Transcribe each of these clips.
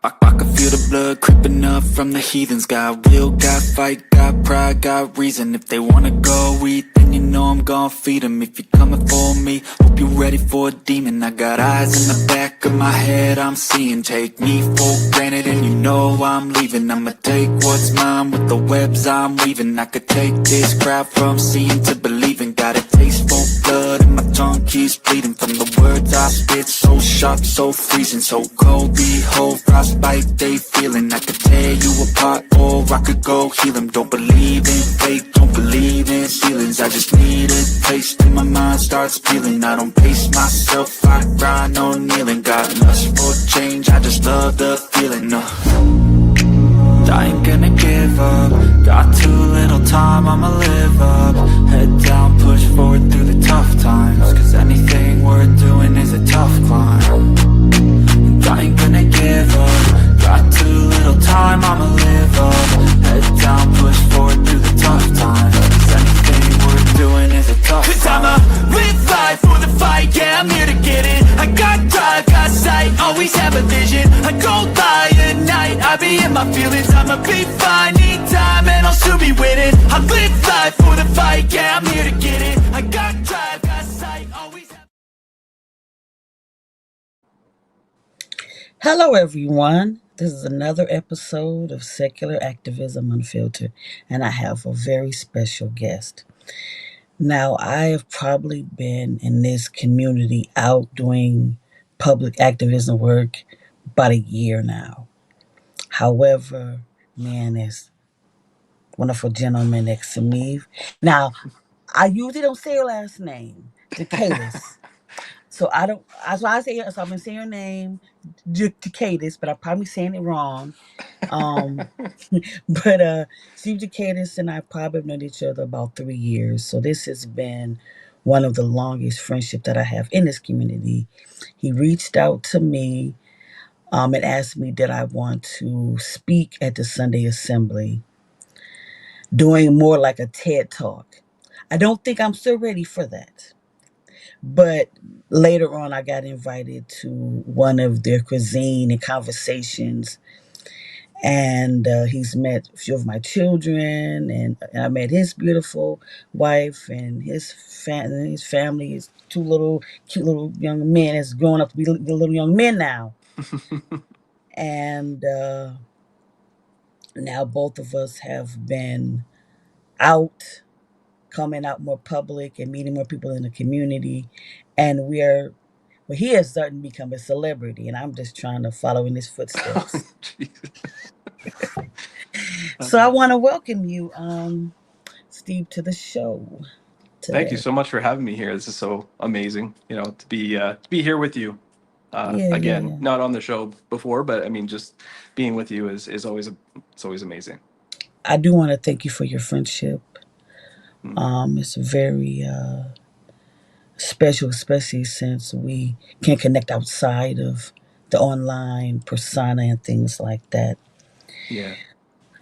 I can feel the blood creeping up from the heathens. Got will, got fight, got pride, got reason. If they wanna go eat, then you know I'm gon' feed them. If you're coming for me, hope you're ready for a demon. I got eyes in the back of my head, I'm seeing. Take me for granted and you know I'm leaving. I'ma take what's mine with the webs I'm weaving. I could take this crowd from seeing to believing. Got a taste for blood and my tongue keeps bleeding. From the words I spit, so sharp, so freezing. So cold, behold, frostbite they feeling. I could tear you apart or I could go heal them. Don't believe in fate, don't believe in ceilings. I just need a taste and my mind starts peeling. I don't pace myself, I grind on kneeling. Got lust for change, I just love the feeling. I ain't gonna give up. Got too little time, I'ma live up. Head down, push forward through the tough times. Cause anything worth doing is a tough climb. And I ain't gonna give up. Got too little time, I'ma live up. Head down, push forward through the tough times. Cause anything worth doing is a tough climb. Cause I'ma live life for the fight, yeah, I'm here to get it. I got drive, got sight, always have a vision. I go lie at night, I be in my feelings. I'ma be fine, need time, and I'll soon be winning. I live life for the fight, yeah, I'm here to get it. I got drive, got sight, always have... Hello, everyone. This is another episode of Secular Activism Unfiltered, and I have a very special guest. Now, I have probably been in this community out doing public activism work about a year now. However, man, this wonderful gentleman next to me. Now, I usually don't say your last name, Ghikadis. So I don't. That's why I say. So I've been saying your name, Ghikadis, but I'm probably saying it wrong. Um, but Steve Ghikadis and I probably have known each other about 3 years. So this has been one of the longest friendship that I have in this community. He reached out to me and asked me did I want to speak at the Sunday Assembly, doing more like a TED Talk. I don't think I'm still ready for that. But later on, I got invited to one of their cuisine and conversations, and he's met a few of my children, and I met his beautiful wife and his family, his two little cute little young men that's growing up to be little young men now, and now both of us have been out, coming out more public and meeting more people in the community, and well, he has started to become a celebrity, and I'm just trying to follow in his footsteps. So I want to welcome you, Steve, to the show Thank you today. so much for having me here. This is so amazing, to be here with you. Yeah, yeah, Again, yeah. not on the show before, but I mean, just being with you is always it's always amazing. I do want to thank you for your friendship. Mm. It's very special, especially since we can connect outside of the online persona and things like that. Yeah.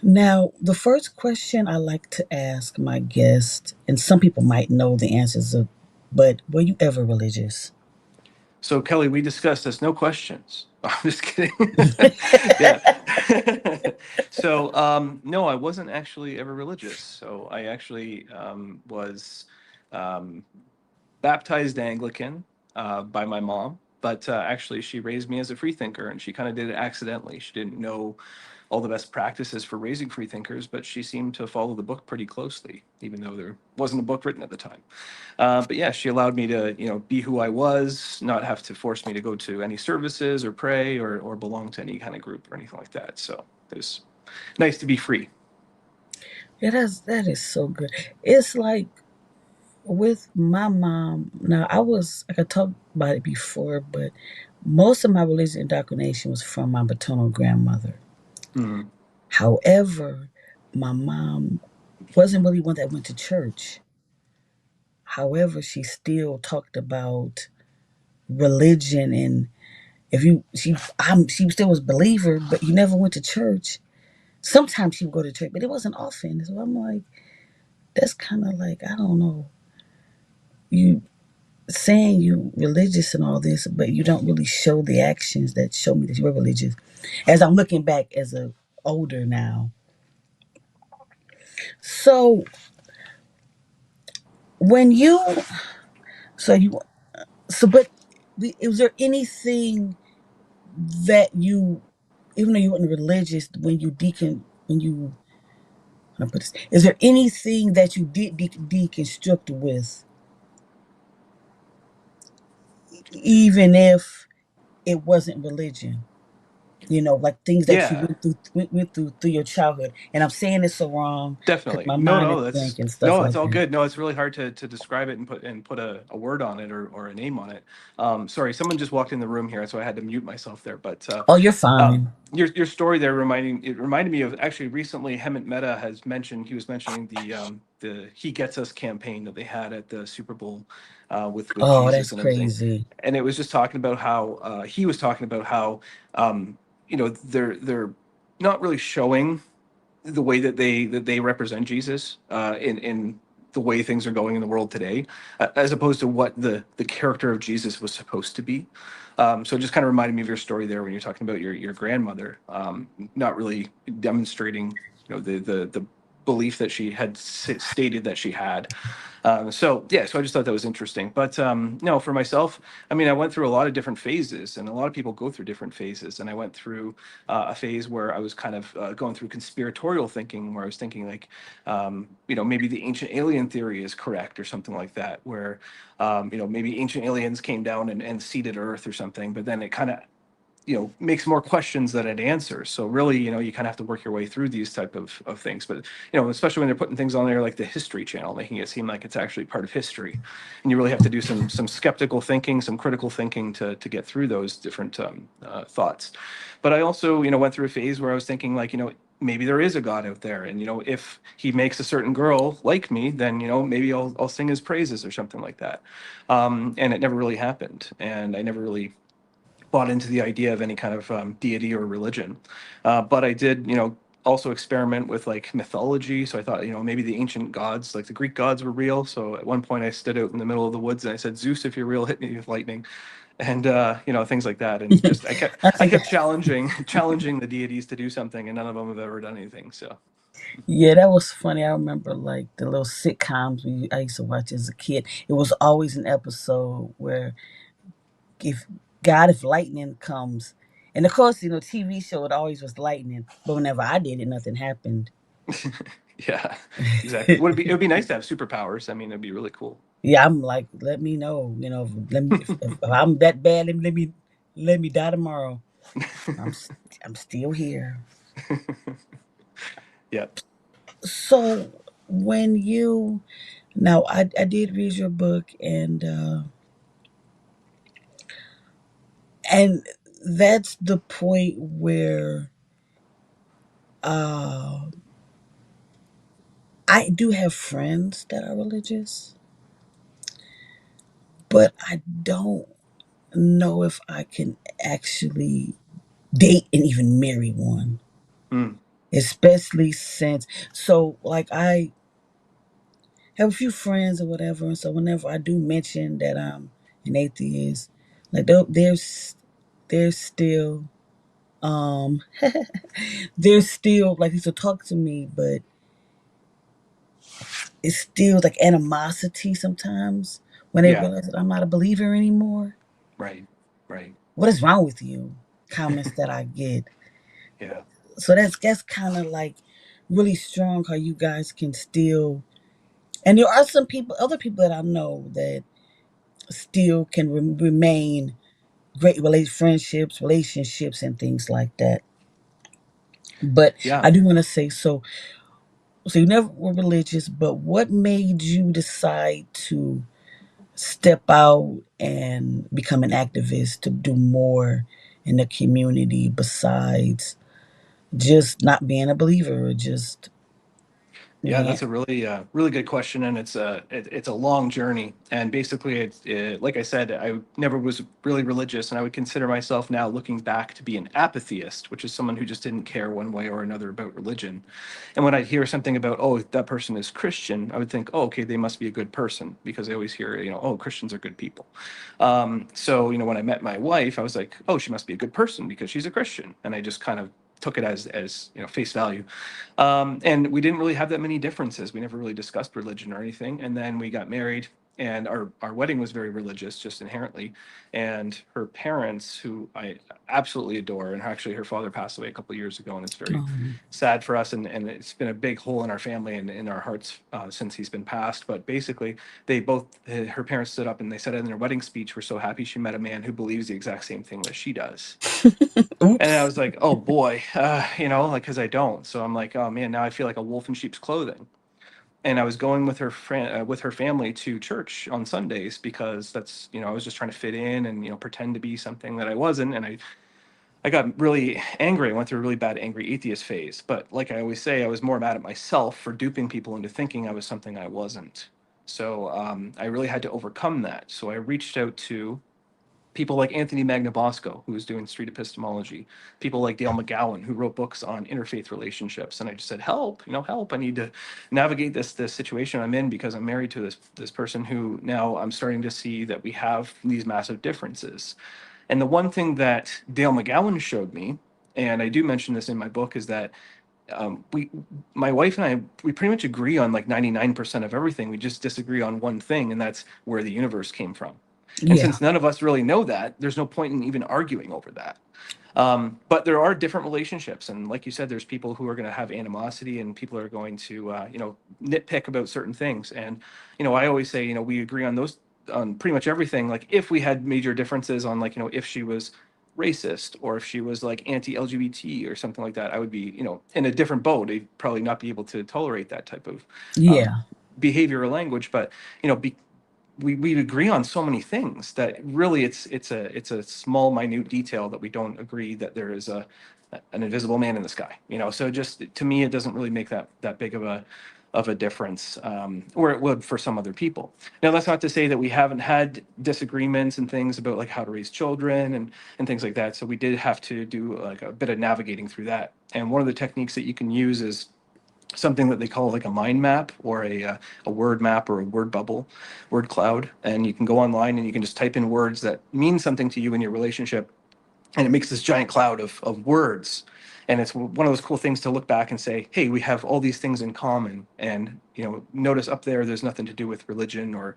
Now, the first question I like to ask my guests, and some people might know the answers, but were you ever religious? So Kelly, we discussed this. No questions. I'm just kidding. Yeah. So no, I wasn't actually ever religious. So I actually was um, baptized Anglican by my mom, but actually she raised me as a freethinker, and she kind of did it accidentally. She didn't know all the best practices for raising freethinkers, but she seemed to follow the book pretty closely, even though there wasn't a book written at the time. But yeah, she allowed me to, be who I was, not have to force me to go to any services or pray or belong to any kind of group or anything like that. So it was nice to be free. Yeah, that is so good. It's like with my mom. Now, I could talk about it before, but most of my religious indoctrination was from my maternal grandmother. Mm. However, my mom wasn't really one that went to church. However, she still talked about religion, and if you she still was a believer, but you never went to church. Sometimes she would go to church, but it wasn't often. So I'm like, that's kind of like, I don't know. You saying you religious and all this, but you don't really show the actions that show me that you're religious. As I'm looking back as a older now. So when you so you so but was there anything that you, even though you weren't religious, when you when you, how do I put this, is there anything that you did deconstruct with, even if it wasn't religion? You know, like things that you Yeah, went through your childhood. And I'm saying this so wrong because definitely. my No, mind is no, that's blank and stuff no, it's like all that. good. No, it's really hard to describe it and put a word on it or a name on it. Sorry, someone just walked in the room here, so I had to mute myself there. But Oh, you're um, fine. your story there reminded me of actually recently Hemant Mehta has mentioned he was mentioning the He Gets Us campaign that they had at the Super Bowl with Oh, Jesus that's and everything, crazy. and it was just talking about how he was talking about how they're not really showing the way that they represent Jesus in the way things are going in the world today, as opposed to what the character of Jesus was supposed to be. So it just kind of reminded me of your story there when you're talking about your grandmother not really demonstrating, the belief that she had stated that she had. So yeah, so I just thought that was interesting. But no, for myself, I mean, I went through a lot of different phases, and a lot of people go through different phases. And I went through a phase where I was kind of going through conspiratorial thinking, where I was thinking like, maybe the ancient alien theory is correct or something like that, where maybe ancient aliens came down and seeded Earth or something. But then it kind of makes more questions than it answers. So really, you kind of have to work your way through these type of things. But especially when they're putting things on there like the History Channel, making it seem like it's actually part of history, and you really have to do some skeptical thinking, some critical thinking to get through those different thoughts. But I also went through a phase where I was thinking like, maybe there is a God out there, and if he makes a certain girl like me, then maybe I'll sing his praises or something like that. And it never really happened, and I never really bought into the idea of any kind of deity or religion. But I did, also experiment with like mythology. So I thought, maybe the ancient gods, like the Greek gods, were real. So at one point, I stood out in the middle of the woods and I said, "Zeus, if you're real, hit me with lightning," and things like that. And just I I think, kept challenging the deities to do something, and none of them have ever done anything. So yeah, that was funny. I remember like the little sitcoms I used to watch as a kid. It was always an episode where if if lightning comes, and of course, TV show it always was lightning, but whenever I did it, nothing happened. yeah, exactly. It would be nice to have superpowers. I mean, it'd be really cool. Yeah, I'm like, let me know, if I'm that bad, let me die tomorrow. I'm s- I'm still here. Yeah, So when you now, I did read your book, and that's the point where uh I do have friends that are religious, but I don't know if I can actually date and even marry one. mm, Especially since, so like, I have a few friends or whatever, and so whenever I do mention that I'm an atheist, like they're still um they're still like, used to talk to me, but it's still like animosity sometimes when they yeah, realize that I'm not a believer anymore. right, right, What is wrong with you? Comments that I get. yeah, So that's kind of like really strong how you guys can still, and there are some people, other people that I know that still can remain great friendships, relationships, and things like that. But yeah. I do want to say, so you never were religious, but what made you decide to step out and become an activist to do more in the community besides just not being a believer or just Yeah, Yeah. that's a really, really good question, and it's a long journey. And basically, like I said, I never was really religious, and I would consider myself now, looking back, to be an apatheist, which is someone who just didn't care one way or another about religion. And when I'd hear something about, oh, that person is Christian, I would think, oh, okay, they must be a good person, because I always hear, oh, Christians are good people. So when I met my wife, I was like, oh, she must be a good person because she's a Christian, and I just kind of took it as face value. And we didn't really have that many differences. We never really discussed religion or anything. And then we got married, and our wedding was very religious, just inherently. And her parents, who I absolutely adore, and actually her father passed away a couple of years ago, and it's very Um, sad for us. And it's been a big hole in our family and in our hearts since he's been passed. But basically, they both, her parents stood up and they said in their wedding speech, we're so happy she met a man who believes the exact same thing that she does. And I oops. was like, oh boy, like, because I don't. So I'm like, oh man, now I feel like a wolf in sheep's clothing. And I was going with her friend, with her family, to church on Sundays, because that's, I was just trying to fit in and, pretend to be something that I wasn't. And I got really angry. I went through a really bad angry atheist phase. But like I always say, I was more mad at myself for duping people into thinking I was something I wasn't. So I really had to overcome that. So I reached out to people like Anthony Magnabosco, who was doing street epistemology, people like Dale McGowan, who wrote books on interfaith relationships. And I just said, help, help. I need to navigate this situation I'm in, because I'm married to this person who now I'm starting to see that we have these massive differences. And the one thing that Dale McGowan showed me, and I do mention this in my book, is that my wife and I, we pretty much agree on like 99% of everything. We just disagree on one thing, and that's where the universe came from. And Yeah. since none of us really know that, there's no point in even arguing over that. But there are different relationships, and like you said, there's people who are going to have animosity, and people are going to, nitpick about certain things. And I always say, we agree on those, on pretty much everything. Like, if we had major differences on, like, if she was racist, or if she was like anti-LGBT or something like that, I would be, in a different boat. I'd probably not be able to tolerate that type of um, Yeah. behavior or language. But we agree on so many things that really it's a small minute detail that we don't agree that there is an invisible man in the sky. So just, to me, it doesn't really make that big of a difference, or it would for some other people. Now, that's not to say that we haven't had disagreements and things about, like, how to raise children and things like that. So we did have to do like a bit of navigating through that. And one of the techniques that you can use is something that they call like a mind map, or a word map, or a word bubble, word cloud. And you can go online and you can just type in words that mean something to you in your relationship, and it makes this giant cloud of words. And it's one of those cool things to look back and say, hey, we have all these things in common. And notice up there's nothing to do with religion, or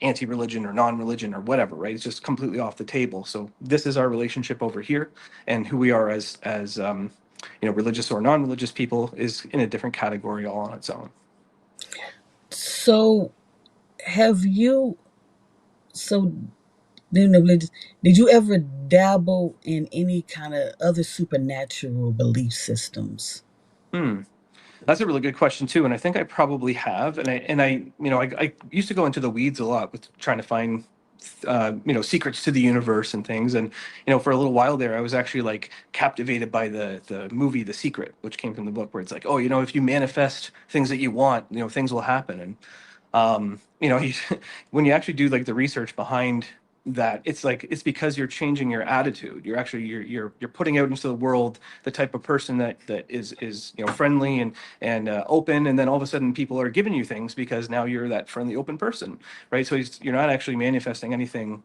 anti-religion or non-religion or whatever, right? It's just completely off the table. So this is our relationship over here, and who we are as religious or non-religious people is in a different category all on its own. So have you, so did you ever dabble in any kind of other supernatural belief systems? Hmm. That's a really good question too, and I think I probably have. And I used to go into the weeds a lot with trying to find, secrets to the universe and things. And for a little while there, I was actually like captivated by the movie The Secret, which came from the book, where it's like, oh, if you manifest things that you want, things will happen. And when you actually do like the research behind that, it's like, it's because you're changing your attitude. You're actually you're putting out into the world the type of person that is friendly and open, and then all of a sudden people are giving you things because now you're that friendly, open person, right? So you're not actually manifesting anything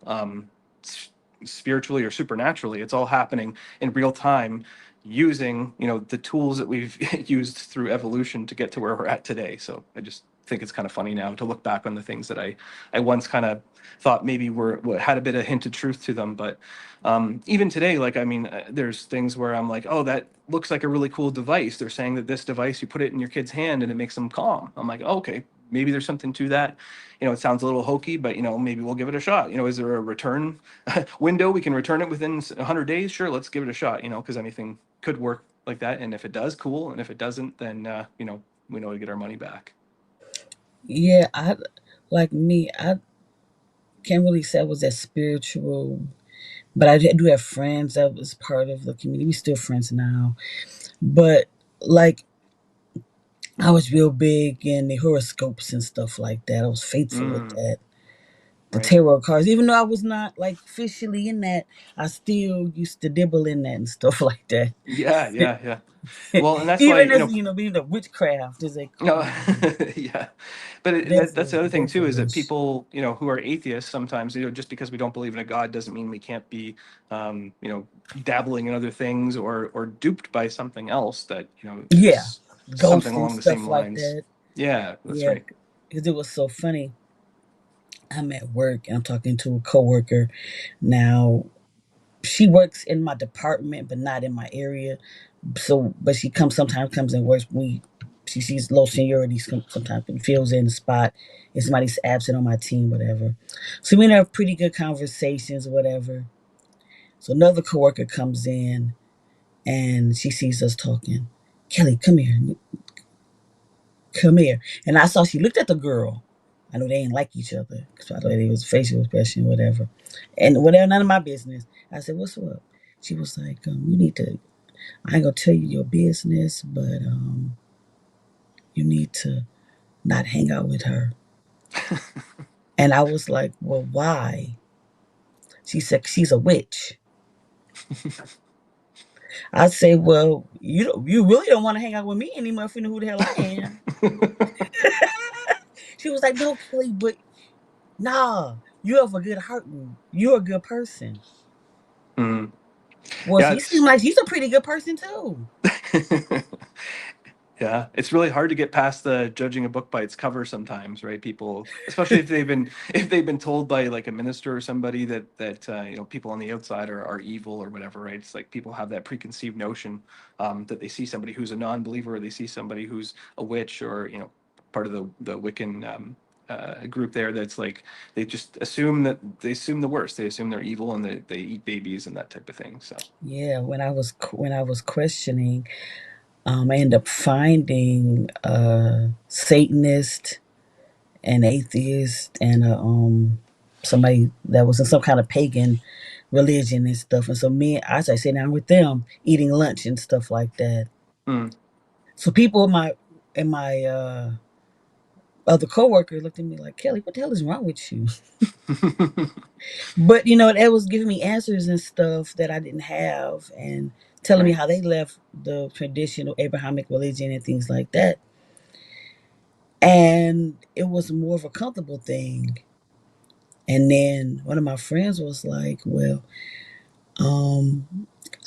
spiritually or supernaturally. It's all happening in real time, using the tools that we've used through evolution to get to where we're at today. So I just think it's kind of funny now to look back on the things that I once kind of thought maybe had a bit of hint of truth to them. But even today, like, I mean, there's things where I'm like, oh, that looks like a really cool device. They're saying that this device, you put it in your kid's hand and it makes them calm. I'm like, oh, okay, maybe there's something to that. It sounds a little hokey, but maybe we'll give it a shot. Is there a return window? We can return it within 100 days. Sure, let's give it a shot. Because anything could work like that. And if it does, cool. And if it doesn't, then we know to get our money back. Yeah, like me, I can't really say I was that spiritual, but I do have friends that was part of the community. We still friends now, but like I was real big in the horoscopes and stuff like that. I was faithful with Mm, that. The right. tarot cards, even though I was not like officially in that, I still used to dibble in that and stuff like that. Yeah, yeah, yeah. Well, and that's why, Even as being the witchcraft is a no, yeah, but that's the other thing there's a too, is that wish. people, who are atheists sometimes, just because we don't believe in a God doesn't mean we can't be, dabbling in other things or duped by something else that, Yeah, is something ghosts and along the same stuff like lines. that. Yeah, that's Yeah, right. because it was so funny. I'm at work and I'm talking to a coworker. Now she works in my department, but not in my area. So, but she sometimes comes and works. She sees low seniority sometimes and fills in the spot if somebody's absent on my team, whatever. So we have pretty good conversations, whatever. So another coworker comes in and she sees us talking. Kelly, come here. And I saw she looked at the girl. I know they ain't like each other because I thought it was facial expression, whatever. And whatever, none of my business. I said, "What's up?" She was like, "You need to. I ain't gonna tell you your business, but you need to not hang out with her." And I was like, "Well, why?" She said, "She's a witch." I say, "Well, you really don't want to hang out with me anymore if you know who the hell I am." She was like, "No, Kelly, but nah, you have a good heart. You're a good person." Mm. Well, Yeah, she seemed it's like she's a pretty good person too. yeah, it's really hard to get past the judging a book by its cover sometimes, right? People, especially if they've been told by like a minister or somebody that people on the outside are evil or whatever, right? It's like people have that preconceived notion, that they see somebody who's a non-believer, or they see somebody who's a witch, or part of the Wiccan, group there. That's like they assume the worst. They assume they're evil and they eat babies and that type of thing. So. Yeah, when I was questioning, I ended up finding a Satanist, an atheist, and somebody that was in some kind of pagan religion and stuff. And so I started sitting down with them, eating lunch and stuff like that. Mm. So people in my other coworkers looked at me like, "Kelly, what the hell is wrong with you?" But that was giving me answers and stuff that I didn't have, and telling me Right. how they left the traditional Abrahamic religion and things like that. And it was more of a comfortable thing. And then one of my friends was like, "Well,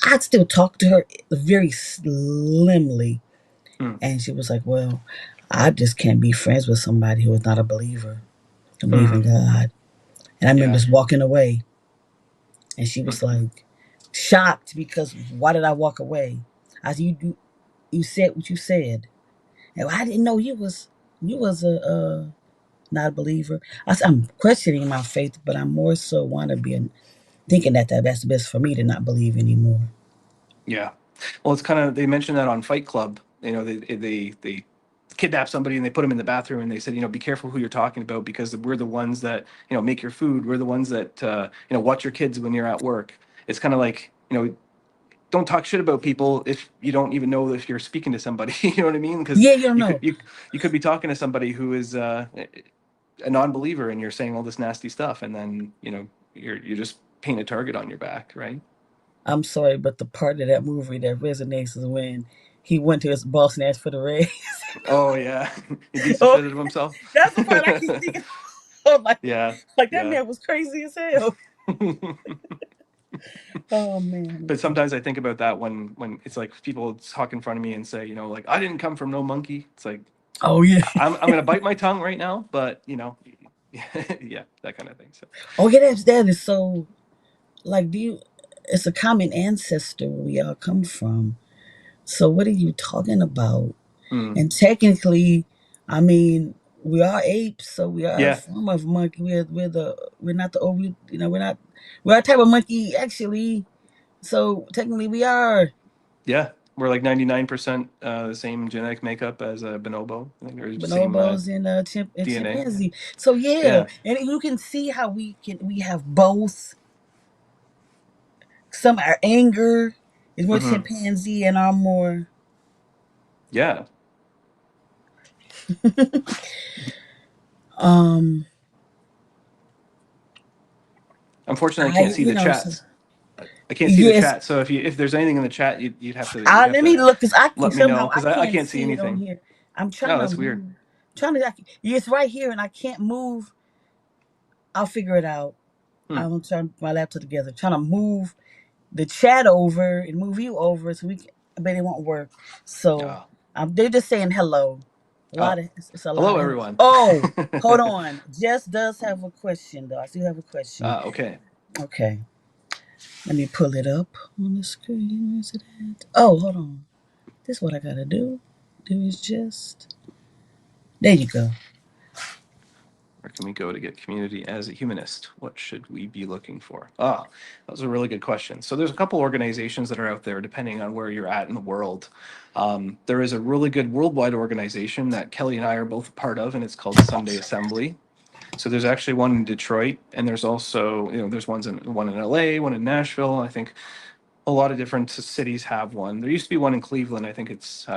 I'd still talk to her very slimly." Mm. And she was like, "Well, I just can't be friends with somebody who is not a believer, to believe in Mm. God." And I remember Yeah. just walking away. And she was Mhm. like shocked because why did I walk away? I said, you said what you said. And I didn't know you was a not a believer. I said, I'm questioning my faith, but I'm more so want to be thinking that's best for me to not believe anymore. Yeah. Well, it's kind of, they mentioned that on Fight Club. They kidnap somebody and they put him in the bathroom and they said, be careful who you're talking about, because we're the ones that make your food. We're the ones that watch your kids when you're at work. It's kind of like, don't talk shit about people if you don't even know if you're speaking to somebody. You know what I mean? Because Yeah, you don't you could know. you could be talking to somebody who is a non-believer, and you're saying all this nasty stuff, and then you're just paint a target on your back, right? I'm sorry, but the part of that movie that resonates is when he went to his boss and asked for the raise. Oh yeah, he beats the Oh, shit out of himself. that's the part I keep thinking of. Yeah, Like that yeah. man was crazy as hell. Oh man, But that's funny. sometimes I think about that when it's like people talk in front of me and say, like, I didn't come from no monkey. It's like Oh yeah. I'm gonna bite my tongue right now, but yeah, that kind of thing. So. Oh yeah, that is so. Like, do you? It's a common ancestor where we all come from. So what are you talking about? Mm. And technically, I mean, we are apes, so we are a Yeah, form of monkey. We're not the we're a type of monkey actually. So technically, we are yeah. We're like 99% the same genetic makeup as a bonobo, I think, or same bonobos and DNA. Yeah. chimpanzee. So yeah, Yeah. and you can see how we have both. Some our anger is more Hmm. chimpanzee and our more Yeah. Um, Unfortunately, I can't see the so, chats. I can't see the yes, chat. So if there's anything in the chat, you'd have to let me look because I let me know somehow I because I can't can't see see it on anything. here. I'm trying Oh, to that's weird. move, it's right here and I can't move. I'll figure it out. Hmm. I'm turn my laptop together, trying to move the chat over and move you over so we can, but it won't work. So Ah. they're just saying hello. Oh, It's a lot hello of hello. everyone. Oh, hold on. Jess does have a question though. I do have a question. Okay. Okay. Let me pull it up on the screen. Where's it at? Oh, hold on. This is what I gotta do. Do is just there you go. Where can we go to get community as a humanist? What should we be looking for? Ah, that was a really good question. So there's a couple organizations that are out there, depending on where you're at in the world. There is a really good worldwide organization that Kelly and I are both a part of, and it's called Sunday Assembly. So there's actually one in Detroit, and there's also, there's one in LA, one in Nashville. I think a lot of different cities have one. There used to be one in Cleveland. I think it's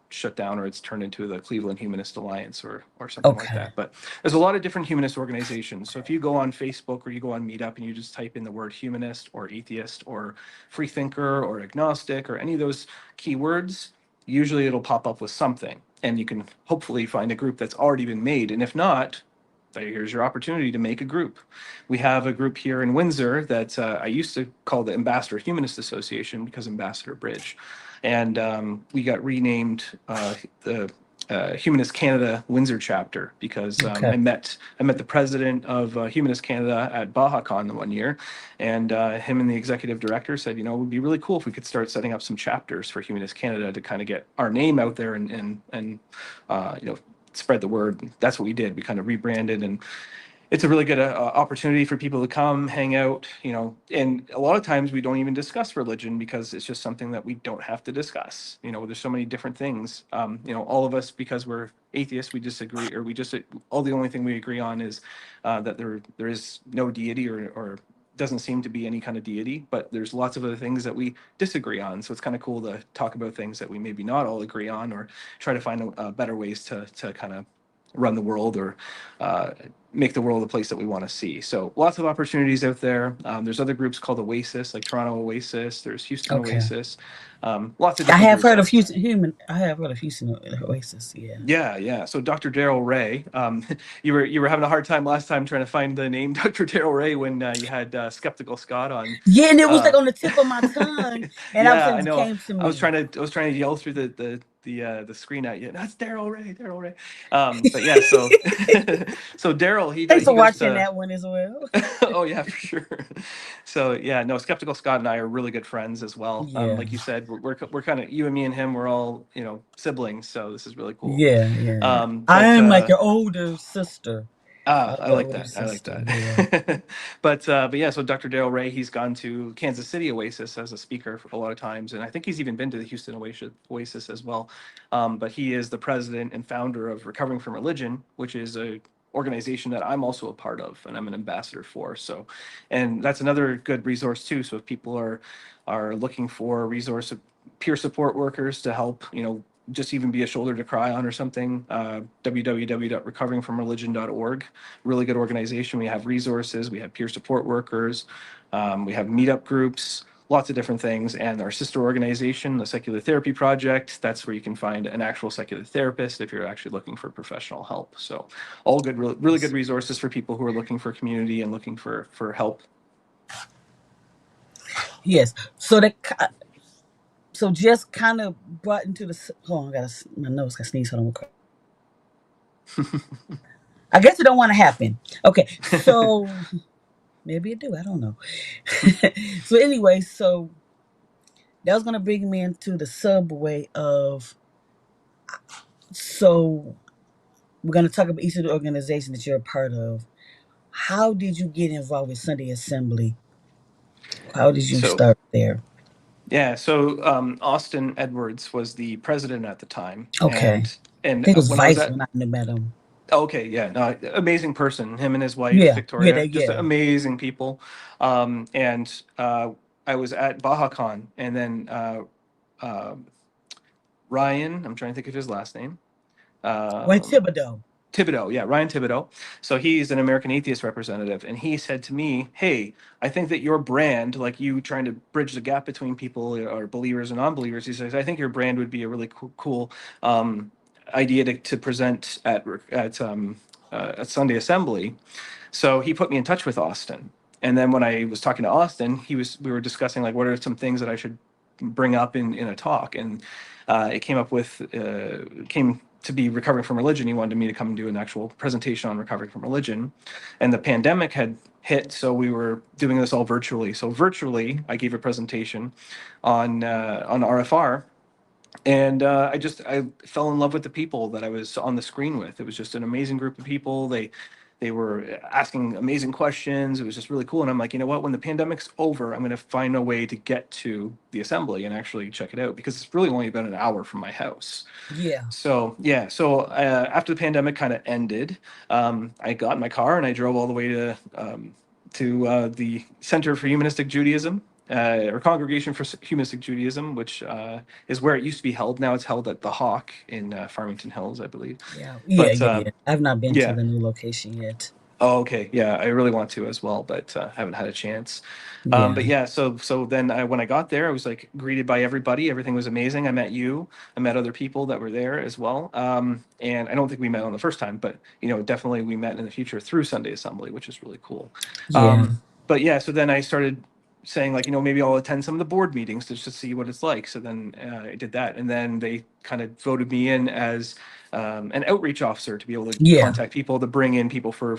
shut down or it's turned into the Cleveland Humanist Alliance or something like Okay. that. But there's a lot of different humanist organizations. So if you go on Facebook or you go on Meetup and you just type in the word humanist or atheist or freethinker or agnostic or any of those keywords, usually it'll pop up with something. And you can hopefully find a group that's already been made. And if not, here's your opportunity to make a group. We have a group here in Windsor that I used to call the Ambassador Humanist Association because Ambassador Bridge. And we got renamed the Humanist Canada Windsor chapter because Okay. I met the president of Humanist Canada at BajaCon the one year, and him and the executive director said, it would be really cool if we could start setting up some chapters for Humanist Canada to kind of get our name out there and spread the word. That's what we did. We kind of rebranded, and it's a really good opportunity for people to come hang out, and a lot of times we don't even discuss religion because it's just something that we don't have to discuss. There's so many different things. All of us, because we're atheists, we disagree, or we just, all the only thing we agree on is that there is no deity, or doesn't seem to be any kind of deity, but there's lots of other things that we disagree on. So it's kind of cool to talk about things that we maybe not all agree on, or try to find better ways to kind of run the world, or make the world the place that we want to see. So lots of opportunities out there. There's other groups called Oasis, like Toronto Oasis. There's Houston Okay. Oasis. Lots of I different have groups heard out of there. I have heard of Houston Oasis, yeah. Yeah, yeah. So Dr. Daryl Ray, you were having a hard time last time trying to find the name Dr. Daryl Ray when you had Skeptical Scott on. Yeah, and it was like Uh, on the tip of my tongue, and all of a yeah, sudden I it know. came to me. I was trying to yell through the screen at you. That's Daryl Ray, Daryl Ray. But yeah, so so Daryl, Thanks he for goes watching to. that one as well. Oh yeah, for sure. So yeah, no, Skeptical Scott and I are really good friends as well. Yeah, Like you said, we're kind of, you and me and him. We're all, siblings. So this is really cool. yeah, yeah. I But am like your older sister. Ah, I'm I your like older that. I like sister. Yeah. that. But yeah, so Dr. Daryl Ray, he's gone to Kansas City Oasis as a speaker for a lot of times, and I think he's even been to the Houston Oasis as well. But he is the president and founder of Recovering from Religion, which is a organization that I'm also a part of and I'm an ambassador for. So, and that's another good resource too. So if people are looking for a resource of peer support workers to help, just even be a shoulder to cry on or something, www.recoveringfromreligion.org. Really good organization. We have resources, we have peer support workers, we have meetup groups, lots of different things. And our sister organization, the Secular Therapy Project, that's where you can find an actual secular therapist if you're actually looking for professional help. So all good, really, really good resources for people who are looking for community and looking for help. Yes. So so just kind of brought into the. Hold on, my nose got sneeze. Hold on. I guess it don't want to happen. Okay, so maybe it do. I don't know. So anyway, so that was gonna bring me into the subway of. So we're gonna talk about each of the organizations that you're a part of. How did you get involved with Sunday Assembly? How did you So start there? yeah, so Austin Edwards was the president at the time, Okay, I and think it was when I was Vice at. when I met him. Okay, yeah, no, amazing person. Him and his wife Yeah, yeah, Victoria, just yeah. amazing people. And I was at BajaCon, and then uh, Ryan, I'm trying to think of his last name. When uh, Thibodeau. Thibodeau, yeah, Ryan Thibodeau. So he's an American Atheist representative, and he said to me, "Hey, I think that your brand, like you trying to bridge the gap between people or believers and non-believers, he says, I think your brand would be a really cool idea to present at Sunday Assembly." So he put me in touch with Austin. And then when I was talking to Austin, we were discussing like what are some things that I should bring up in a talk, and it came to be recovering from religion. He wanted me to come and do an actual presentation on recovering from religion, and the pandemic had hit, so we were doing this all virtually. So virtually, I gave a presentation on RFR, and I fell in love with the people that I was on the screen with. It was just an amazing group of people. They were asking amazing questions. It was just really cool. And I'm like, you know what? When the pandemic's over, I'm going to find a way to get to the assembly and actually check it out, because it's really only been an hour from my house. Yeah. So yeah, so after the pandemic kind of ended, I got in my car and I drove all the way to the Center for Humanistic Judaism, or Congregation for Humanistic Judaism, which is where it used to be held. Now it's held at the Hawk in Farmington Hills, I believe. Yeah. But Yeah. I've not been to yeah. the new location yet. Oh, okay. Yeah, I really want to as well, but haven't had a chance. Yeah. But yeah, so then when I got there, I was like greeted by everybody. Everything was amazing. I met you. I met other people that were there as well. And I don't think we met on the first time, but definitely we met in the future through Sunday Assembly, which is really cool. Yeah. But yeah, so then I started saying like, maybe I'll attend some of the board meetings to just see what it's like. So then I did that, and then they kind of voted me in as an outreach officer to be able to Yeah. contact people, to bring in people for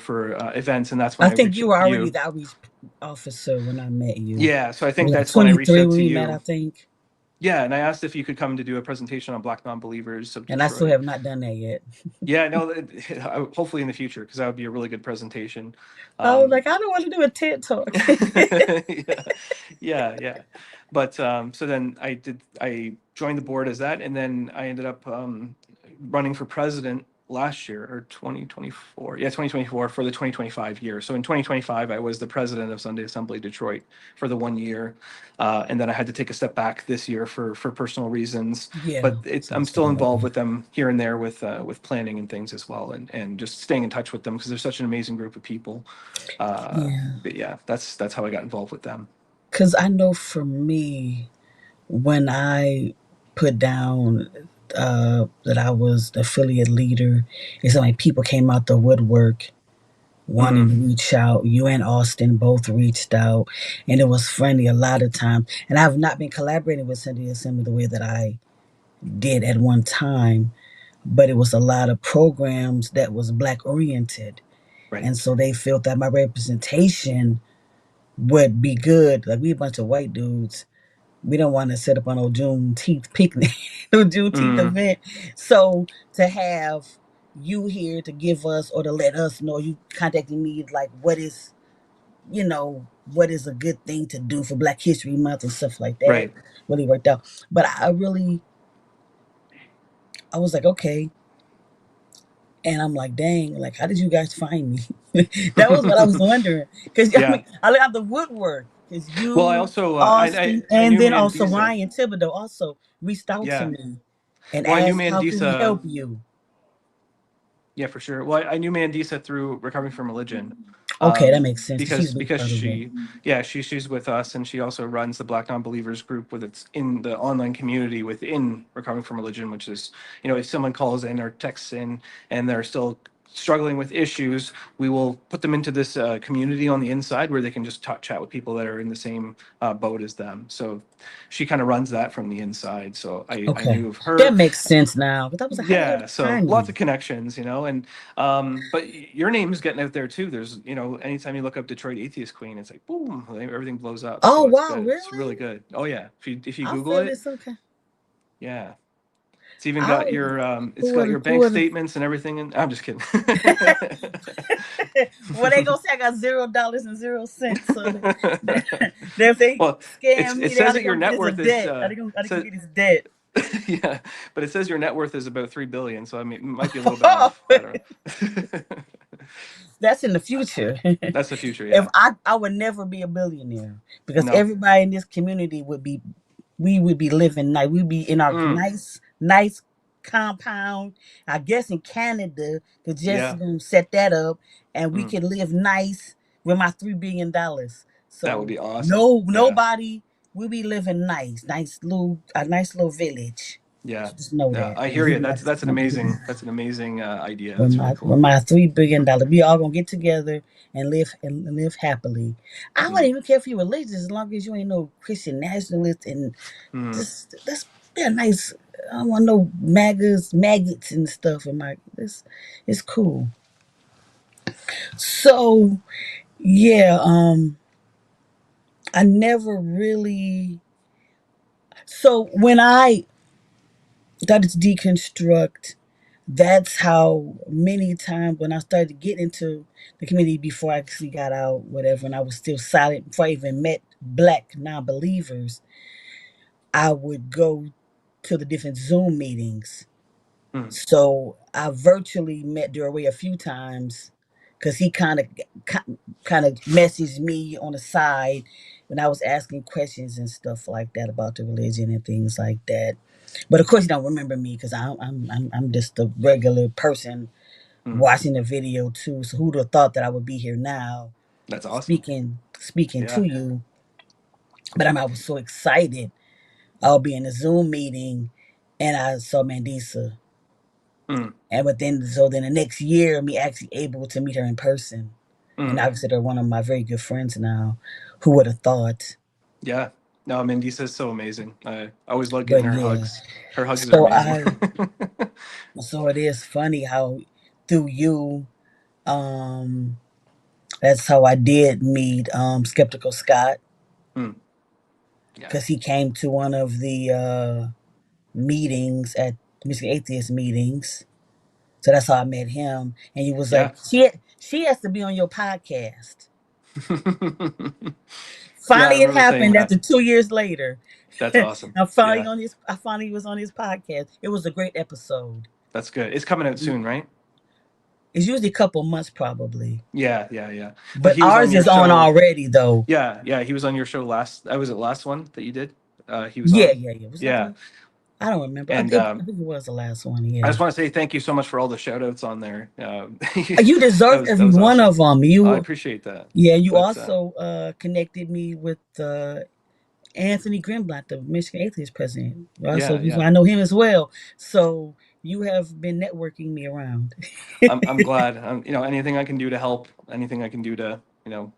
events, and that's when I I think reached you out were to already you. the outreach officer when I met you. Yeah, so I It think was like that's when I reached 23 out when to we met, I you. think. Yeah, and I asked if you could come to do a presentation on Black non-believers of And I still Detroit. have not done that yet. Yeah, no, hopefully in the future, because that would be a really good presentation. I was Um, like, I don't want to do a TED talk. yeah, yeah. But so then I joined the board as that, and then I ended up running for president last year, or 2024. Yeah, 2024, for the 2025 year. So in 2025, I was the president of Sunday Assembly Detroit for the 1 year. And then I had to take a step back this year for personal reasons. Yeah. But So I'm it's still still involved working. with them here and there with planning and things as well, and just staying in touch with them, because they're such an amazing group of people. Yeah. But yeah, that's how I got involved with them. Because I know for me, when I put down that I was the affiliate leader, it's like people came out the woodwork wanting Mm, to reach out. You and Austin both reached out, and it was friendly a lot of time. And I've not been collaborating with Cindy Assembly the way that I did at one time, but it was a lot of programs that was black oriented, right. and so they felt that my representation would be good. Like we a bunch of white dudes. We don't want to set up on no Juneteenth picnic, no Juneteenth Mm, event. So to have you here to give us or to let us know, you contacting me like what is a good thing to do for Black History Month and stuff like that right. really worked out. But I was like, okay. And I'm like, dang, like, how did you guys find me? That was what I was wondering. Because, I Yeah. mean, I look at the woodwork. Because Well, I you, also Austin, I and knew then also Mandisa. Ryan Thibodeau also reached out to Yeah. me and Well, I knew asked, how can we Mandisa. help you? Yeah, for sure. Well, I knew Mandisa through Recovering from Religion, Okay, that makes sense. She's because a big part of it. yeah, she's with us, and she also runs the Black Non-Believers group with its in the online community within Recovering from Religion, which is, if someone calls in or texts in and they're still struggling with issues, we will put them into this community on the inside where they can just talk, chat with people that are in the same boat as them. So she kind of runs that from the inside. So I Okay. knew of her. That makes sense now. Because I was like, how did they Yeah, so find lots you? of connections, and but your name is getting out there too. There's, anytime you look up Detroit Atheist Queen, it's like boom, everything blows up. Oh, So it's wow, good. It's really? really good. Oh yeah, if you I Google feel it, it's okay. yeah, it's even I got would, it's who got would, your who bank would, statements and everything. And I'm just kidding. well, they gonna say I got $0 and 0 cents. So if they Well, scam it me, they says gotta that your go get net his a worth is debt. I think go so get his debt. yeah, but it says your net worth is about 3 billion. So I mean, it might be a little bit off. I don't know. That's in the future. That's the future. If Yeah. I would never be a billionaire because No. everybody in this community we would be living nice. We'd be in our Mm, nice compound, I guess in Canada, because Jessica Yeah. gonna set that up, and we Mm. can live nice with my $3 billion. That would So be awesome. no, Yeah. nobody, we'll be living nice, a nice little village. Yeah. So just know Yeah. that I hear you. with That's an amazing idea. with That's my really cool. $3 billion, we all gonna get together and live happily. I wouldn't Mm. even care if you're religious as long as you ain't no Christian nationalist and Mm. just that's they're nice. I don't want no maggots and stuff in my this. It's cool. So yeah, I never really. So when I started to deconstruct, that's how many times when I started to get into the community before I actually got out, whatever, and I was still silent before I even met black non-believers, I would go to the different Zoom meetings. Mm. So I virtually met Durway a few times because he kind of messaged me on the side when I was asking questions and stuff like that about the religion and things like that. But of course, you don't remember me because I'm just a regular person Mm. watching the video too. So who'd have thought that I would be here now That's awesome. speaking to Yeah. you? But I was so excited. I'll be in a Zoom meeting and I saw Mandisa. Mm. And then the next year, me actually able to meet her in person. And Mm. I consider her one of my very good friends now. Who would have thought? Yeah. No, Mendisa's so amazing. I always love getting But her yeah. hugs. Her hugs are So amazing. I so it is funny how through you, um, that's how I did meet Skeptical Scott, Mm. Yeah. because he came to one of the meetings at Michigan Atheist meetings. So that's how I met him. And he was Yeah. like, she has to be on your podcast. Yeah, I Finally, it remember saying happened that. after 2 years later. That's awesome. Yeah, I finally was on his podcast. It was a great episode. that's good. It's coming out soon, right? It's usually a couple months probably. Yeah, yeah, yeah. But But he was on ours your is on show. already though. Yeah, yeah, he was on your show last. I was it last one that you did. He was Yeah, on. yeah, yeah. Was that Yeah, the I don't remember. and I think it was the last one, I yeah. just want to say thank you so much for all the shout outs on there. You That deserved that every was one awesome. of them. I You appreciate that. Yeah, you But also connected me with Anthony Grimblott, the Michigan Atheist president. Also, yeah, yeah. I know him as well. So you have been networking me around. I'm glad. Anything I can do to help, anything I can do to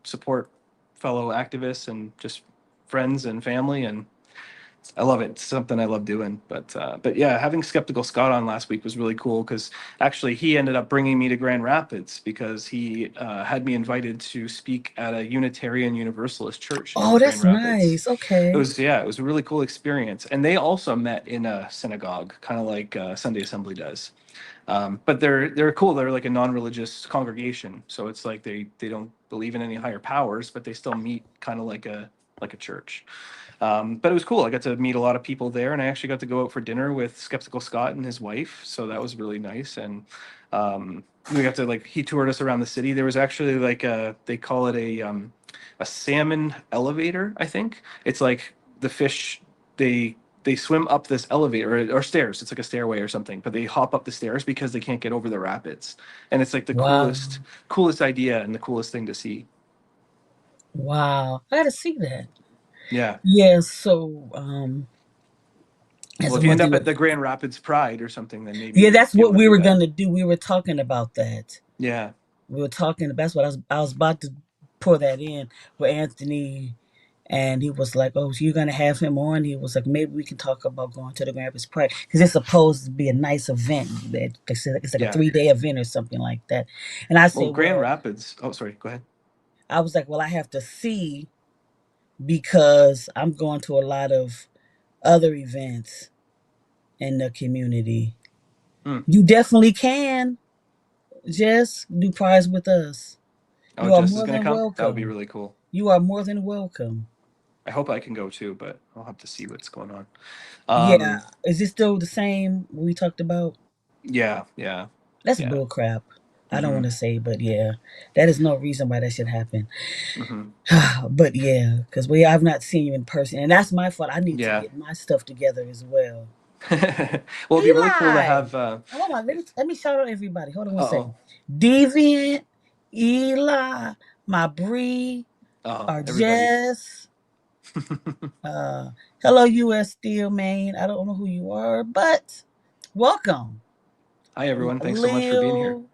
support fellow activists and just friends and family, and I love it. It's something I love doing. But yeah, having Skeptical Scott on last week was really cool because actually he ended up bringing me to Grand Rapids because he had me invited to speak at a Unitarian Universalist church in Oh, Grand that's Rapids. nice. Okay. It was a really cool experience, and they also met in a synagogue, kind of like Sunday Assembly does. But they're cool. They're like a non-religious congregation, so it's like they don't believe in any higher powers, but they still meet kind of like a church. But it was cool. I got to meet a lot of people there, and I actually got to go out for dinner with Skeptical Scott and his wife. So that was really nice. And we got to he toured us around the city. There was actually they call it a salmon elevator. I think it's like the fish they they swim up this elevator or stairs. It's like a stairway or something, but they hop up the stairs because they can't get over the rapids. And it's like the Wow. coolest idea and the coolest thing to see. Wow. I got to see that. Yeah. Yeah. So, Well, that's if you one end thing. up at the Grand Rapids Pride or something, then maybe Yeah, you'll that's be able what to we do were that. gonna do. We were talking about that. Yeah. We were talking. That's what I was about to pour that in with Anthony, and he was like, "Oh, so you're gonna have him on?" He was like, "Maybe we can talk about going to the Grand Rapids Pride because it's supposed to be a nice event. That they said it's like a Yeah. 3-day event or something like that." And I Well, said, Grand "Well," Rapids. Oh, sorry. Go ahead. I was like, "Well, I have to see because I'm going to a lot of other events in the community. Hmm. You definitely can just do prize with us. Oh, You are Jess is more gonna than come. That would be welcome. really cool. You are more than welcome." I hope I can go too, but I'll have to see what's going on. Yeah. Um, Is it still the same we talked about? yeah, yeah, That's yeah. bull crap. I don't Mm-hmm. want to say, but yeah, that is no reason why that should happen. Mm-hmm. But yeah, because I've not seen you in person, and that's my fault. I need to Yeah. get my stuff together as well. Well, it'd be really cool to Eli. have. Hold on, let me shout out everybody. Hold on one Uh-oh. second. Deviant, Eli, my Bree, our Everybody. Jess. Uh, hello, U.S. Steel, Maine. I don't know who you are, but welcome. Hi, We everyone. got Thanks so much for being here. Lil.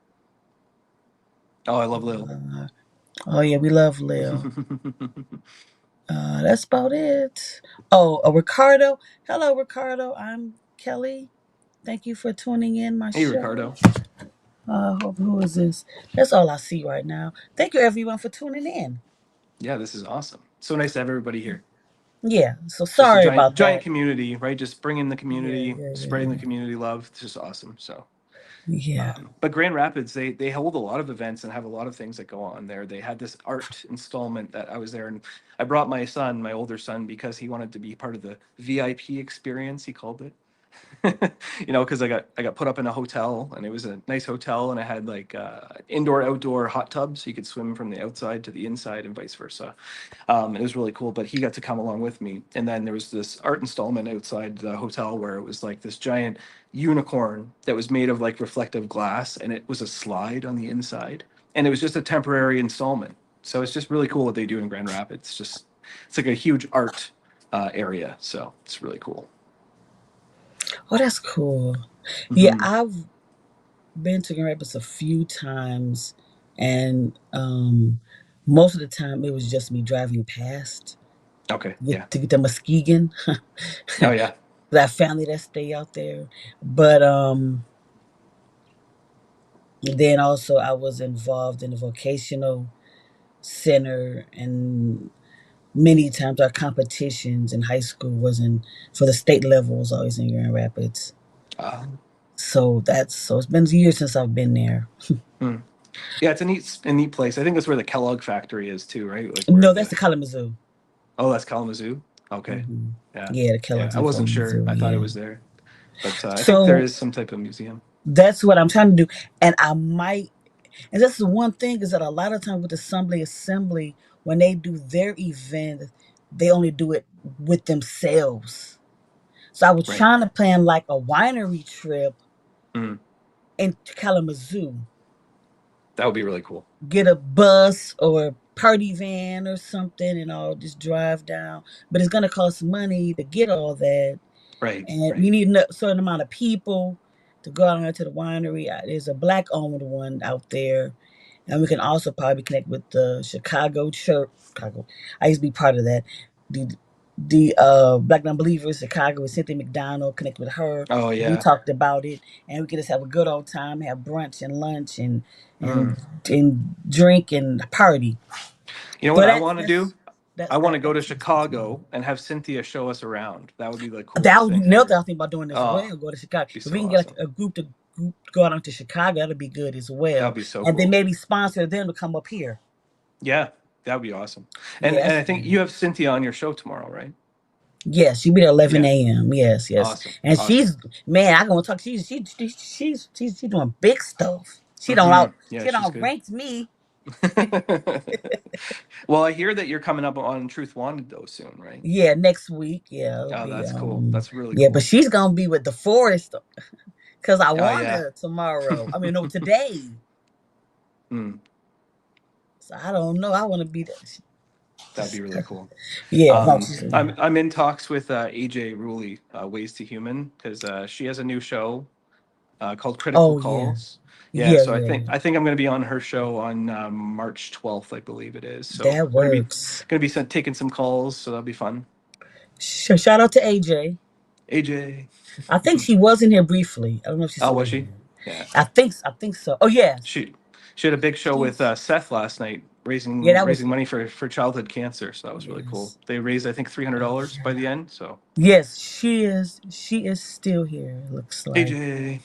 Oh, I love Lil. Oh yeah, we love Lil. That's about it. Oh, Ricardo. Hello, Ricardo. I'm Kelly. Thank you for tuning in my Hey, show. Ricardo. Who is this? That's all I see right now. Thank you, everyone, for tuning in. Yeah, this is awesome. So nice to have everybody here. Yeah. So Just a sorry giant, about giant that. community, right? Just bringing the Yeah, community, yeah, spreading the yeah, community love. It's just awesome. So, yeah. but Grand Rapids, they hold a lot of events and have a lot of things that go on there. They had this art installment that I was there, and I brought my son, my older son, because he wanted to be part of the VIP experience. He called it. Because I got put up in a hotel, and it was a nice hotel, and I had like indoor outdoor hot tubs, so you could swim from the outside to the inside and vice versa. It was really cool, but he got to come along with me. And then there was this art installment outside the hotel where it was like this giant unicorn that was made of like reflective glass, and it was a slide on the inside, and it was just a temporary installment. So it's just really cool what they do in Grand Rapids. It's like a huge art area, so it's really cool. Oh, that's cool. Yeah, Hmm. I've been to Grand Rapids a few times, and most of the time it was just me driving past Okay, yeah. to get to Muskegon. Oh yeah. That family that stay out there. But then also I was involved in the vocational center, and many times our competitions in high school was in for the state level was always in Grand Rapids. Uh, So it's been years since I've been there. hmm. Yeah, it's a neat place. I think that's where the Kellogg factory is too, right? Like where No, that's the the Kalamazoo. Oh, that's Kalamazoo. Okay. Hmm. Yeah. Yeah, the Yeah. Kellogg's I in wasn't sure. Kalamazoo. I thought it Yeah. was there. But I think there So is some type of museum. that's what I'm trying to do, and I might. And that's the one thing is that a lot of times with assembly, when they do their event, they only do it with themselves. So I was Right. trying to plan like a winery trip Mm, into Kalamazoo, that would be really cool. get a bus or a party van or something, and I'll just drive down. But it's gonna cost money to get all that, Right. and Right. we need a certain amount of people to go out to the winery. There's a black-owned one out there, and we can also probably connect with the Chicago Church. Chicago, I used to be part of that. The Black Non-Believers Chicago with Cynthia McDonald. Connect with her. Oh We yeah. talked about it, and we can just have a good old time, have brunch and lunch and Mm. and drink and party. You know So what I want to do? I want to go to that's Chicago and have Cynthia show us around. That would be the that coolest would be thing another thing ever. I think about doing as Oh, well. Go to Chicago. be If we so can get awesome. like a group go out to Chicago, that'll be good as That well. would be so And then cool. maybe sponsor them to come up here. Yeah, that would be awesome. And Yeah, and I think you have Cynthia on your show tomorrow, right? yes, she'll be there 11 Yeah. a.m. Yes, yes. Awesome. And Awesome. she's man, I gonna talk. She's doing big stuff. Hmm. Yeah, She she's don't good. rank me. Well, I hear that you're coming up on Truth Wanted though soon, right? Yeah, next week. Yeah, it'll Oh, be that's cool. That's really yeah, but cool. she's gonna be with the forest because I Oh want yeah. her tomorrow. I mean, no, today. Mm, So I don't know. I want to be there. that'd be really cool. Yeah, no, I'm in talks with AJ Ruley, Ways to Human, because she has a new show called Critical oh yeah, Calls. Yeah, yeah, so I yeah. think I think I'm going to be on her show on March 12th, I believe it is. So That we're works. gonna be taking some calls, so that'll be fun. Shout out to AJ. AJ. I think she was in here briefly. I don't know if she's Oh, still was in she? here. Yeah. I think so. Oh yes, She had a big show with she's Seth last night, yeah. raising That was raising money for childhood cancer. So that was really cool. yes. They raised I think Oh $300 by yeah. the end. So Yes, she is. She is still here. It looks like AJ,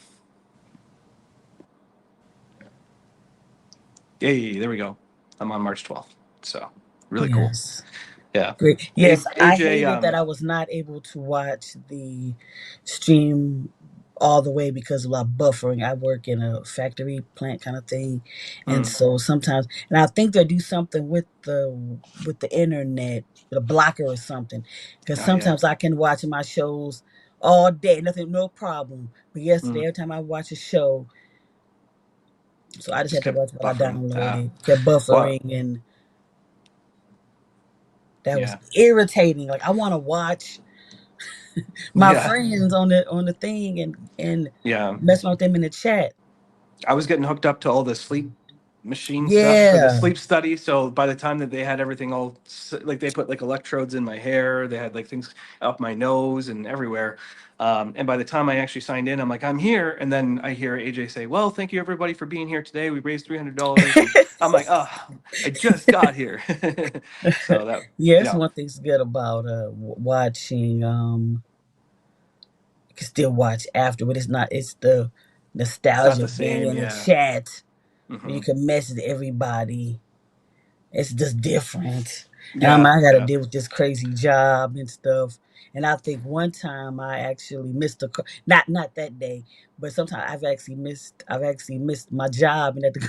yay! There we go. I'm on March 12th. So really cool. yes. Yeah. Great. Yes, I AJ. hated that I was not able to watch the stream all the way because of like buffering. I work in a factory plant kind of thing, and Mm, so sometimes, and I think they do something with the internet, with a blocker or something, because oh yeah. sometimes I can watch my shows all day, nothing, no problem. But yesterday, Mm. every time I watch a show, so I just Just had to kept watch what I buffering. downloaded, kept Well, buffering, and that was yeah, irritating. Like I want to watch my yeah, friends on the thing and yeah. mess with them in the chat. I was getting hooked up to all the sleep machine stuff for the Yeah. sleep study. So by the time that they had everything all like they put like electrodes in my hair, they had like things up my nose and everywhere. And by the time I actually signed in, I'm like, I'm here. And then I hear AJ say, well, thank you everybody for being here today. We raised $300. And I'm like, oh, I just got here. So that, Yeah, it's yeah, one thing's good about watching. You can still watch after, but it's not. It's the it's not nostalgia the of being same. in the Yeah. chat where you Hmm. can message everybody. It's just different. And Yeah. I got to Yeah. deal with this crazy job and stuff. And I think one time I actually missed a not that day, but sometimes I've actually missed my job and had to go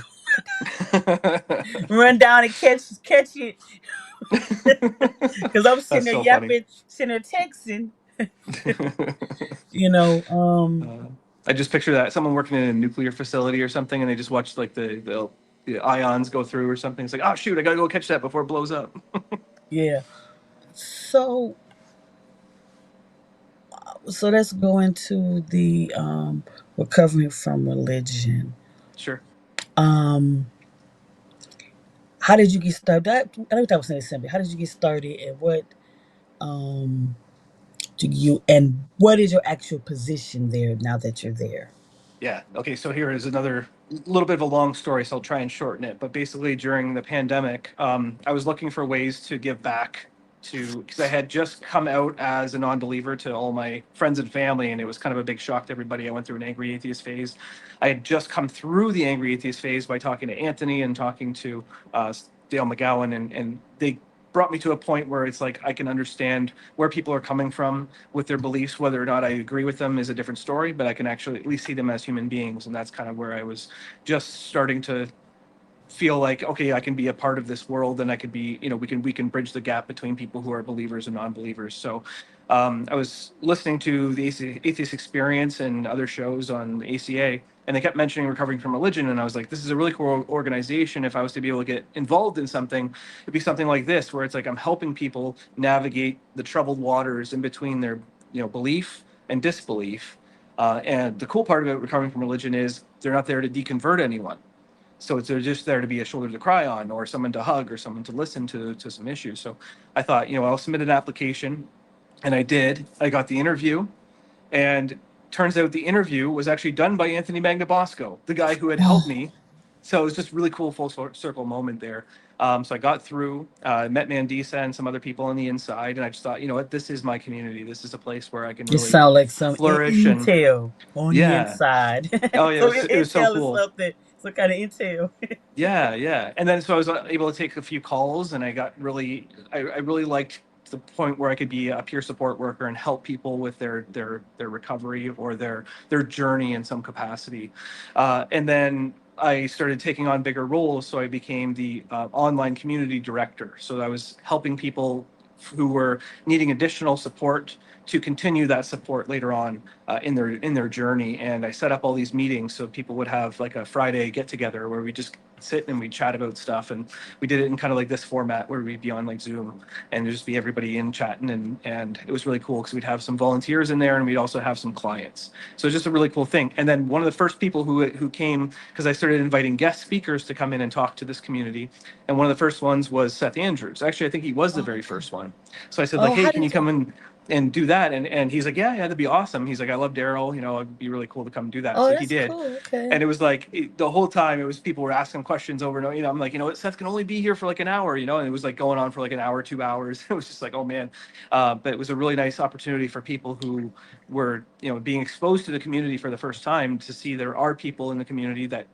run down and catch it because I'm sitting That's there so funny. yapping, sitting there texting. You know, Uh, I just picture that someone working in a nuclear facility or something, and they just watch like the ions go through or something. It's like, oh shoot, I gotta go catch that before it blows up. yeah. So let's go into the recovering from religion. Sure. Um, how did you get started? I know that was saying something. How did you get started, and um what is your actual position there now that you're there? Yeah. Okay. So here is another little bit of a long story, so I'll try and shorten it. But basically, during the pandemic, I was looking for ways to give back to because I had just come out as a non-believer to all my friends and family, and it was kind of a big shock to everybody. I went through an angry atheist phase. I had just come through the angry atheist phase by talking to Anthony and talking to Dale McGowan, and they brought me to a point where it's like I can understand where people are coming from with their beliefs. Whether or not I agree with them is a different story, but I can actually at least see them as human beings. And that's kind of where I was just starting to feel like, okay, I can be a part of this world, and I could be, we can bridge the gap between people who are believers and non-believers. So I was listening to the Atheist Experience and other shows on the ACA, and they kept mentioning recovering from religion, and I was like, this is a really cool organization. If I was to be able to get involved in something, it'd be something like this, where it's like I'm helping people navigate the troubled waters in between their belief and disbelief. And the cool part about recovering from religion is they're not there to deconvert anyone, so they're just there to be a shoulder to cry on, or someone to hug, or someone to listen to some issues. So I thought, I'll submit an application, and I did. I got the interview, and turns out the interview was actually done by Anthony Magnabosco, the guy who had helped Oh, me. So it was just really cool full circle moment there. So I got through, met Mandisa and some other people on the inside, and I just thought, you know what, this is my community. This is a place where I can it really sounds like some flourish. And intel on the yeah, inside. oh yeah, So it was so intel is cool. something, some kind of intel. Yeah, yeah. And then so I was able to take a few calls, and I really liked the point where I could be a peer support worker and help people with their recovery or their journey in some capacity. And then I started taking on bigger roles, so I became the online community director. So I was helping people who were needing additional support to continue that support later on in their journey. And I set up all these meetings so people would have like a Friday get together where we just sit and we chat about stuff. And we did it in kind of like this format where we'd be on like Zoom and just be everybody in chatting, and it was really cool because we'd have some volunteers in there, and we'd also have some clients. So it's just a really cool thing. And then one of the first people who came, because I started inviting guest speakers to come in and talk to this community, and one of the first ones was Seth Andrews. Actually, I think he was the Oh, very okay. first one. So I said like, Oh, hey, how can you did you? come in and do that? And he's like, yeah, that'd be awesome. He's like, I love Daryl, it'd be really cool to come do that. Oh, So he that's did. cool. Okay. And it was like the whole time it was people were asking questions over and over. I'm like, what, Seth can only be here for like an hour, and it was like going on for like an hour, 2 hours. It was just like, oh man. But it was a really nice opportunity for people who were, being exposed to the community for the first time, to see there are people in the community that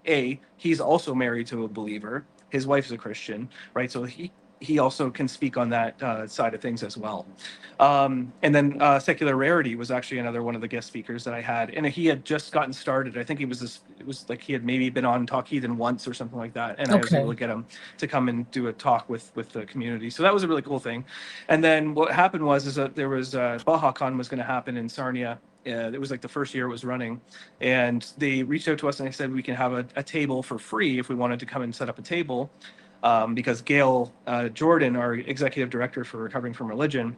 he's also married to a believer. His wife's a Christian, right? So he also can speak on that side of things as well. And then Secular Rarity was actually another one of the guest speakers that I had, and he had just gotten started. I think it was like he had maybe been on Talk Heathen once or something like that, and I was able Okay. to get him to come and do a talk with the community. So that was a really cool thing. And then what happened was is that there was BajaCon was going to happen in Sarnia, It was like the first year it was running, and they reached out to us and they said we can have a table for free if we wanted to come and set up a table. Because Gail Jordan, our executive director for Recovering from Religion,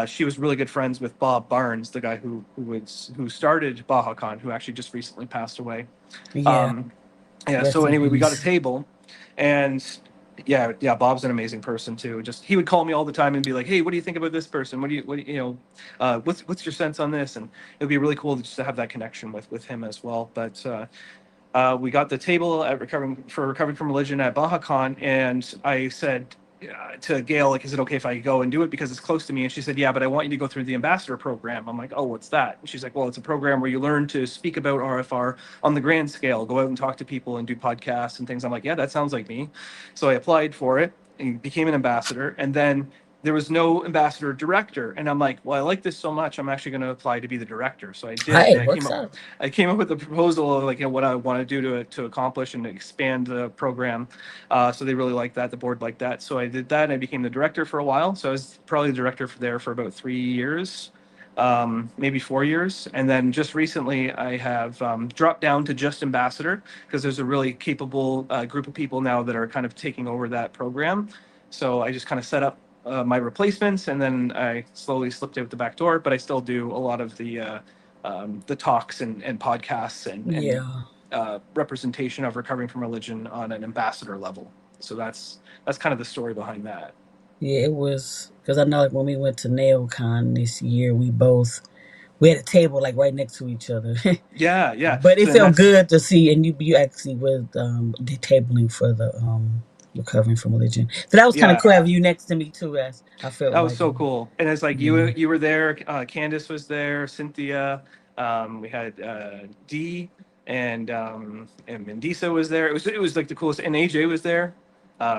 she was really good friends with Bob Barnes, the guy who started BajaCon, who actually just recently passed away. Yeah. Um, yeah. Rest So in anyway, we got a peace. table, and yeah, Bob's an amazing person too. Just he would call me all the time and be like, "Hey, what do you think about this person? What's your sense on this?" And it would be really cool just to have that connection with him as well. But we got the table at Recovering from Religion at BajaCon, and I said to Gail, like, is it okay if I go and do it because it's close to me? And she said, yeah, but I want you to go through the ambassador program. I'm like, oh, what's that? And she's like, well, it's a program where you learn to speak about RFR on the grand scale, go out and talk to people and do podcasts and things. I'm like, yeah, that sounds like me. So I applied for it and became an ambassador. And then there was no ambassador director, and I'm like, well, I like this so much, I'm actually going to apply to be the director. So I did, Hey, and it works out. I came up with a proposal of, like, what I want to do to accomplish and expand the program. So they really liked that. The board liked that. So I did that. And I became the director for a while. So I was probably the director there for about 3 years, maybe 4 years. And then just recently, I have dropped down to just ambassador because there's a really capable group of people now that are kind of taking over that program. So I just kind of set up my replacements, and then I slowly slipped out the back door. But I still do a lot of the talks and podcasts and Yeah. representation of Recovering from Religion on an ambassador level. So that's kind of the story behind that. Yeah, it was because I know like when we went to NailCon this year, we had a table like right next to each other. Yeah, yeah. But it So and felt that's good to see, and you actually with the tabling for the recovering from religion. So that was kind of yeah, cool having you next to me too. As I felt that was like, so cool. And it's like yeah, you were there, Candace was there, Cynthia, we had Dee and Mendisa was there. It was like the coolest. And AJ was there.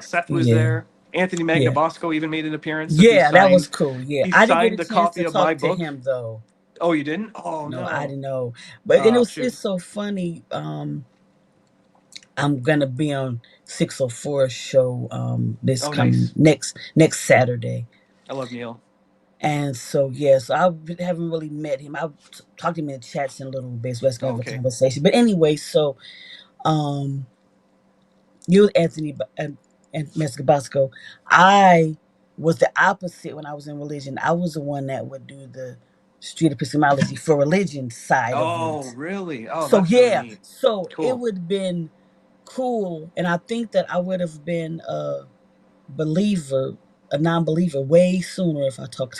Seth was yeah, there. Anthony yeah, Magnabosco even made an appearance. So yeah. That was cool. Yeah, he I didn't get signed a a chance to copy of my talk to book. him though. Oh, you didn't? Oh No, I no. didn't know. But then Oh it's shoot. so funny. I'm gonna be on 604 show this Oh coming nice. next Saturday. I love Neil. And so, yes, I haven't really met him. I've talked to him in chats in a little bit, so let's Oh, have a okay. conversation. But anyway, so um, you, Anthony, and Mr. Bosco, I was the opposite when I was in religion. I was the one that would do the street epistemology for religion side of Oh, it. really? Oh, So, that's really yeah, neat. so it Cool. would have been cool. And I think that I would have been believer, a non-believer, way sooner if I talked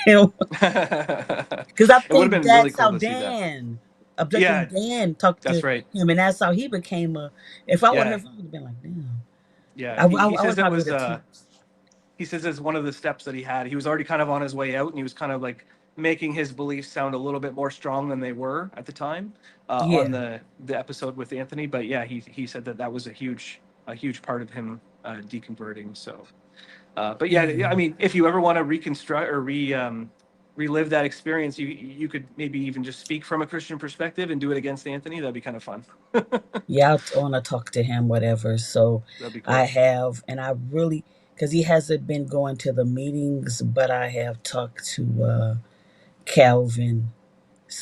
to him. It Because I would have think been really that's cool how to see that. Dan, Objective Yeah, Dan, talked that's to right. him, and that's how he became a. If I would Yeah, have heard from him, I would have been like, damn. yeah. I He would says it probably was would have talked. he says it's one of the steps that he had. He was already kind of on his way out, and he was kind of like making his beliefs sound a little bit more strong than they were at the time on Yeah, the episode with Anthony. But yeah, he said that was a huge part of him deconverting. So, but yeah, I yeah, mean, if you ever want to reconstruct or relive that experience, you could maybe even just speak from a Christian perspective and do it against Anthony. That'd be kind of fun. yeah. I want to talk to him, whatever. So That'd be I cool. have, and I really, because he hasn't been going to the meetings, but I have talked to Calvin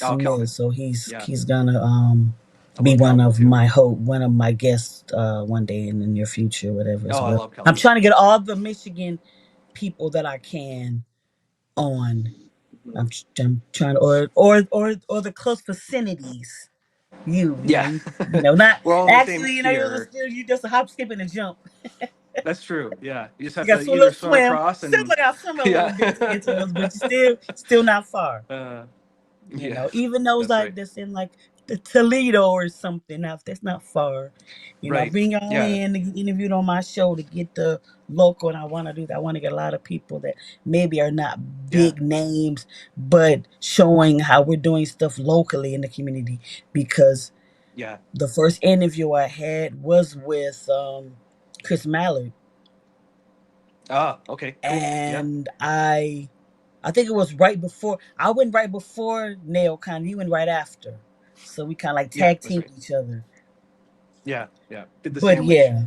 Oh, Smith, Kelvin. so Yeah, he's gonna I be love Calvin too. one of my guests one day in the near future, whatever as Oh, I well. love I'm Calvin. trying to get all the Michigan people that I can on. I'm trying to or the close vicinities. Yeah, Not we're all in the same actually, you're tier. still you just a hop, skip, and a jump. That's true. Yeah, you just You have got to to a either little swim swim. across Seems and like I swim a little yeah, bit to get to us, but you still not far. uh, yeah, Even those that's like right. that's in like the Toledo or something. Now that's not far. I Right. bring y'all Yeah. in to get interviewed on my show to get the local, and I want to do that. I want to get a lot of people that maybe are not Yeah. big names, but showing how we're doing stuff locally in the community. Because Yeah. the first interview I had was with Chris Mallard, Ah. Okay. Cool. Yeah. and I think it was right before I went right before Nail Con. You went right after, so we kind of like Yeah. tag That's teamed right. each other. Yeah. Yeah. Did the But sandwich. yeah,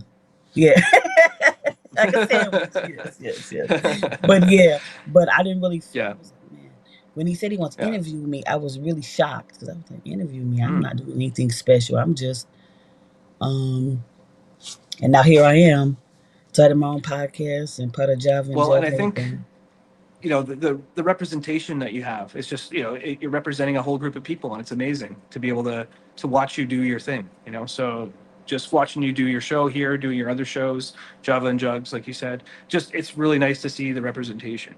yeah, like a sandwich. Yes, yes, yes. But yeah, but I didn't really. I Yeah. was like, man. when he said he wants to Yeah. interview me, I was really shocked because I was like, interview me? I'm Mm. not doing anything special. I'm just, um, and now here I am, starting my own podcast and part of Java and Well, and I Java think, and the representation that you have is just, you're representing a whole group of people, and it's amazing to be able to watch you do your thing. So just watching you do your show here, doing your other shows, Java and Jugs, like you said, just it's really nice to see the representation.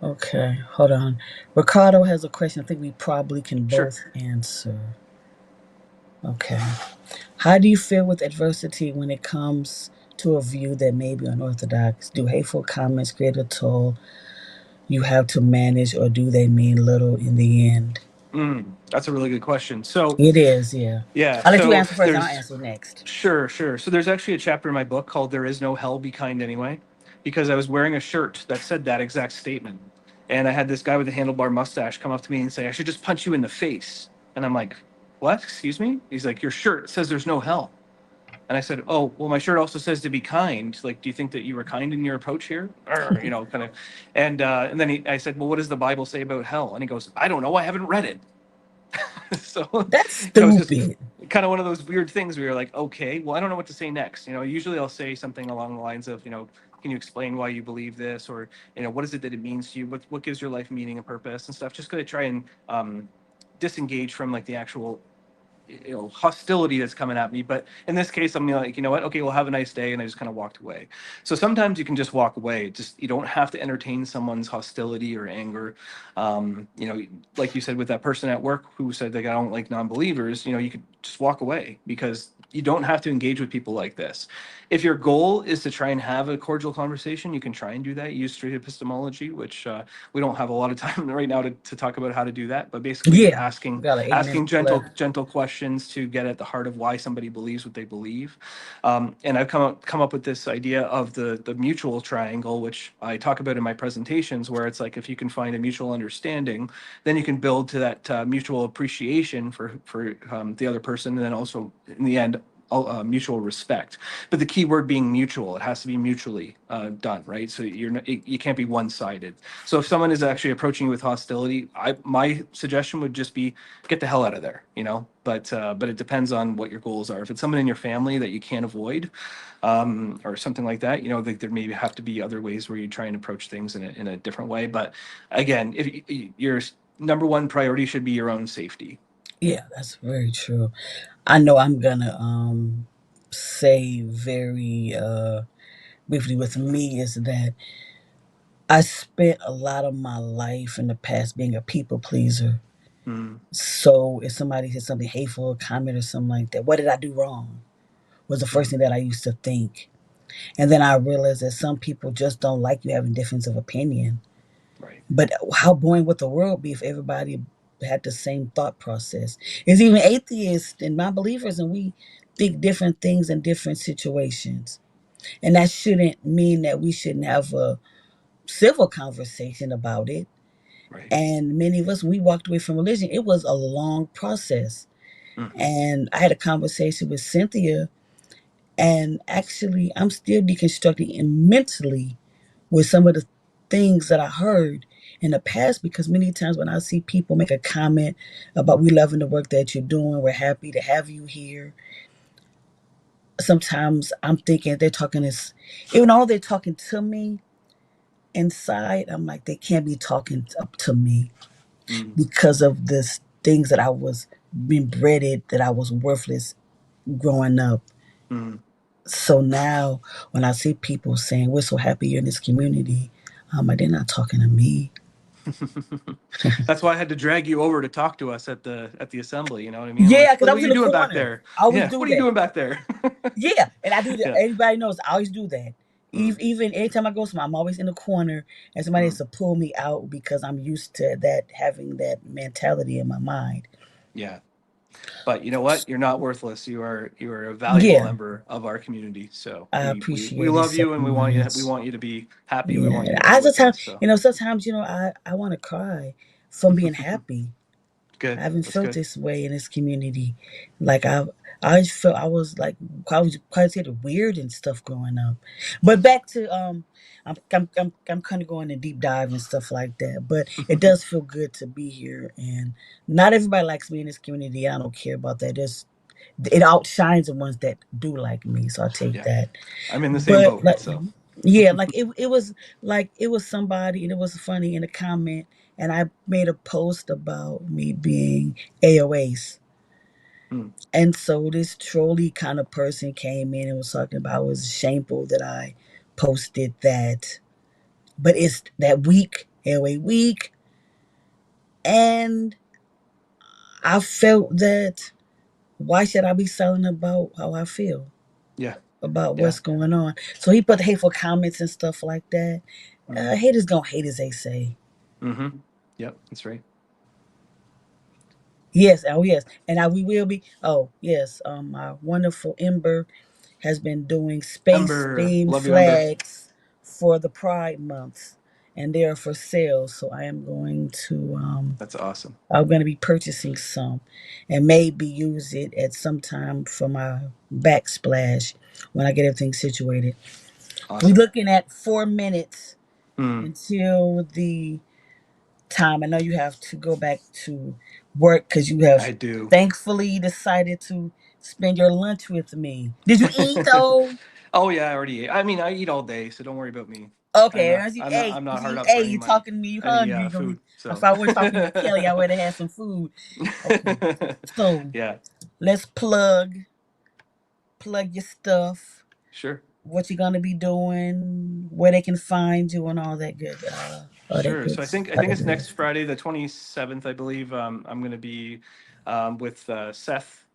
okay, hold on. Ricardo has a question I think we probably can Sure. both answer. Okay. How do you feel with adversity when it comes to a view that may be unorthodox? Do hateful comments create a toll you have to manage, or do they mean little in the end? That's a really good question. So, It is, yeah. yeah, I'll let you so answer first, and I'll there's answer next. Sure, sure. So there's actually a chapter in my book called "There Is No Hell, Be Kind Anyway," because I was wearing a shirt that said that exact statement, and I had this guy with a handlebar mustache come up to me and say, "I should just punch you in the face," and I'm like, "What? Excuse me?" He's like, "Your shirt says there's no hell." And I said, "Oh, well, my shirt also says to be kind. Like, do you think that you were kind in your approach here?" Or, kind of. And then I said, "Well, what does the Bible say about hell?" And he goes, "I don't know. I haven't read it." So That's it was just stupid. kind of one of those weird things where you're like, okay, well, I don't know what to say next. Usually I'll say something along the lines of, can you explain why you believe this, or what is it that it means to you? What gives your life meaning and purpose and stuff? Just going to try and disengage from like the actual hostility that's coming at me. But in this case, I'm like, you know what, okay, well, have a nice day, and I just kind of walked away. So sometimes you can just walk away. Just, you don't have to entertain someone's hostility or anger. Like you said with that person at work who said like, I don't like non-believers, you could just walk away, because you don't have to engage with people like this. If your goal is to try and have a cordial conversation, you can try and do that. Use straight epistemology, which we don't have a lot of time right now to talk about how to do that. But basically, you're Yeah. We asking got like 8 minutes asking gentle left. gentle questions to get at the heart of why somebody believes what they believe. And I've come up with this idea of the mutual triangle, which I talk about in my presentations, where it's like if you can find a mutual understanding, then you can build to that mutual appreciation for the other person, and then also in the end, mutual respect. But the key word being mutual, it has to be mutually done, right? So you can't be one-sided. So if someone is actually approaching you with hostility, my suggestion would just be get the hell out of there, But it depends on what your goals are. If it's someone in your family that you can't avoid, or something like that, there maybe have to be other ways where you try and approach things in a different way. But again, if your number one priority should be your own safety. Yeah, that's very true. I know I'm gonna say very briefly with me is that I spent a lot of my life in the past being a people pleaser. Mm, So if somebody said something hateful, a comment or something like that, what did I do wrong? Was the first mm, thing that I used to think. And then I realized that some people just don't like you having difference of opinion. right. But how boring would the world be if everybody had the same thought process? It's even atheists and non-believers, and we think different things in different situations. And that shouldn't mean that we shouldn't have a civil conversation about it. Right. And many of us, we walked away from religion. It was a long process. Hmm. And I had a conversation with Cynthia, and actually, I'm still deconstructing mentally with some of the things that I heard in the past, because many times when I see people make a comment about we loving the work that you're doing, we're happy to have you here. Sometimes I'm thinking they're talking this, even though they're talking to me inside, I'm like, they can't be talking up to me Mm, because of this things that I was being bred that I was worthless growing up. mm. So now when I see people saying we're so happy you're in this community, I'm like, they're not talking to me. That's why I had to drag you over to talk to us at the assembly. You know what I mean? Yeah, Like, because what I are was in you the doing back corner. there? I always Yeah, do what are you that. doing back there? Yeah, and I do that. Yeah. Everybody knows I always do that. Mm, Even anytime I go somewhere, I'm always in the corner, and somebody has mm. to pull me out because I'm used to that, having that mentality in my mind. Yeah. But you know what? You're not worthless. You are a valuable Yeah, member of our community. So I we appreciate it love so you, and we much. want you to be happy. We Yeah, want you to be I with sometimes, us. So sometimes, I want to cry from being happy. I good. haven't That's felt good. this way in this community. Like I just felt I was like I was quite weird and stuff growing up. But back to I'm kind of going a deep dive and stuff like that. But it does feel good to be here, and not everybody likes me in this community. I don't care about that. It outshines the ones that do like me, so I take Yeah, that. I'm in the same But boat. like, So yeah, like it was somebody, and it was funny in a comment, and I made a post about me being AOA's. mm, And so this trolley kind of person came in and was talking about it was shameful that I posted that, but it's that week, AOA week, and I felt that why should I be selling about how I feel yeah, about yeah, what's going on? So he put hateful comments and stuff like that. mm, Haters gonna hate, as they say. mm-hmm. Yep, that's right. Yes, oh yes, and we will be. Oh yes, my wonderful Ember has been doing space Ember, themed love you, Ember. flags for the Pride months, and they are for sale. So I am going to That's awesome. I'm going to be purchasing some, and maybe use it at some time for my backsplash when I get everything situated. We're Awesome. looking at 4 minutes Mm, until the time. I know you have to go back to work because you have I do. thankfully decided to spend your lunch with me. Did you eat though? Oh yeah, I already ate. I mean, I eat all day, so don't worry about me. Okay, as you ate, I'm not as hard you up for ate, any you money, talking to me, you any hungry. You gonna food. be, if So I were talking to Kelly, I would have had some food. Okay. So yeah, let's plug your stuff, sure. what you're gonna be doing, where they can find you and all that Sure. good So I all think that it's good. next Friday, the 27th, I believe. I'm going to be with Seth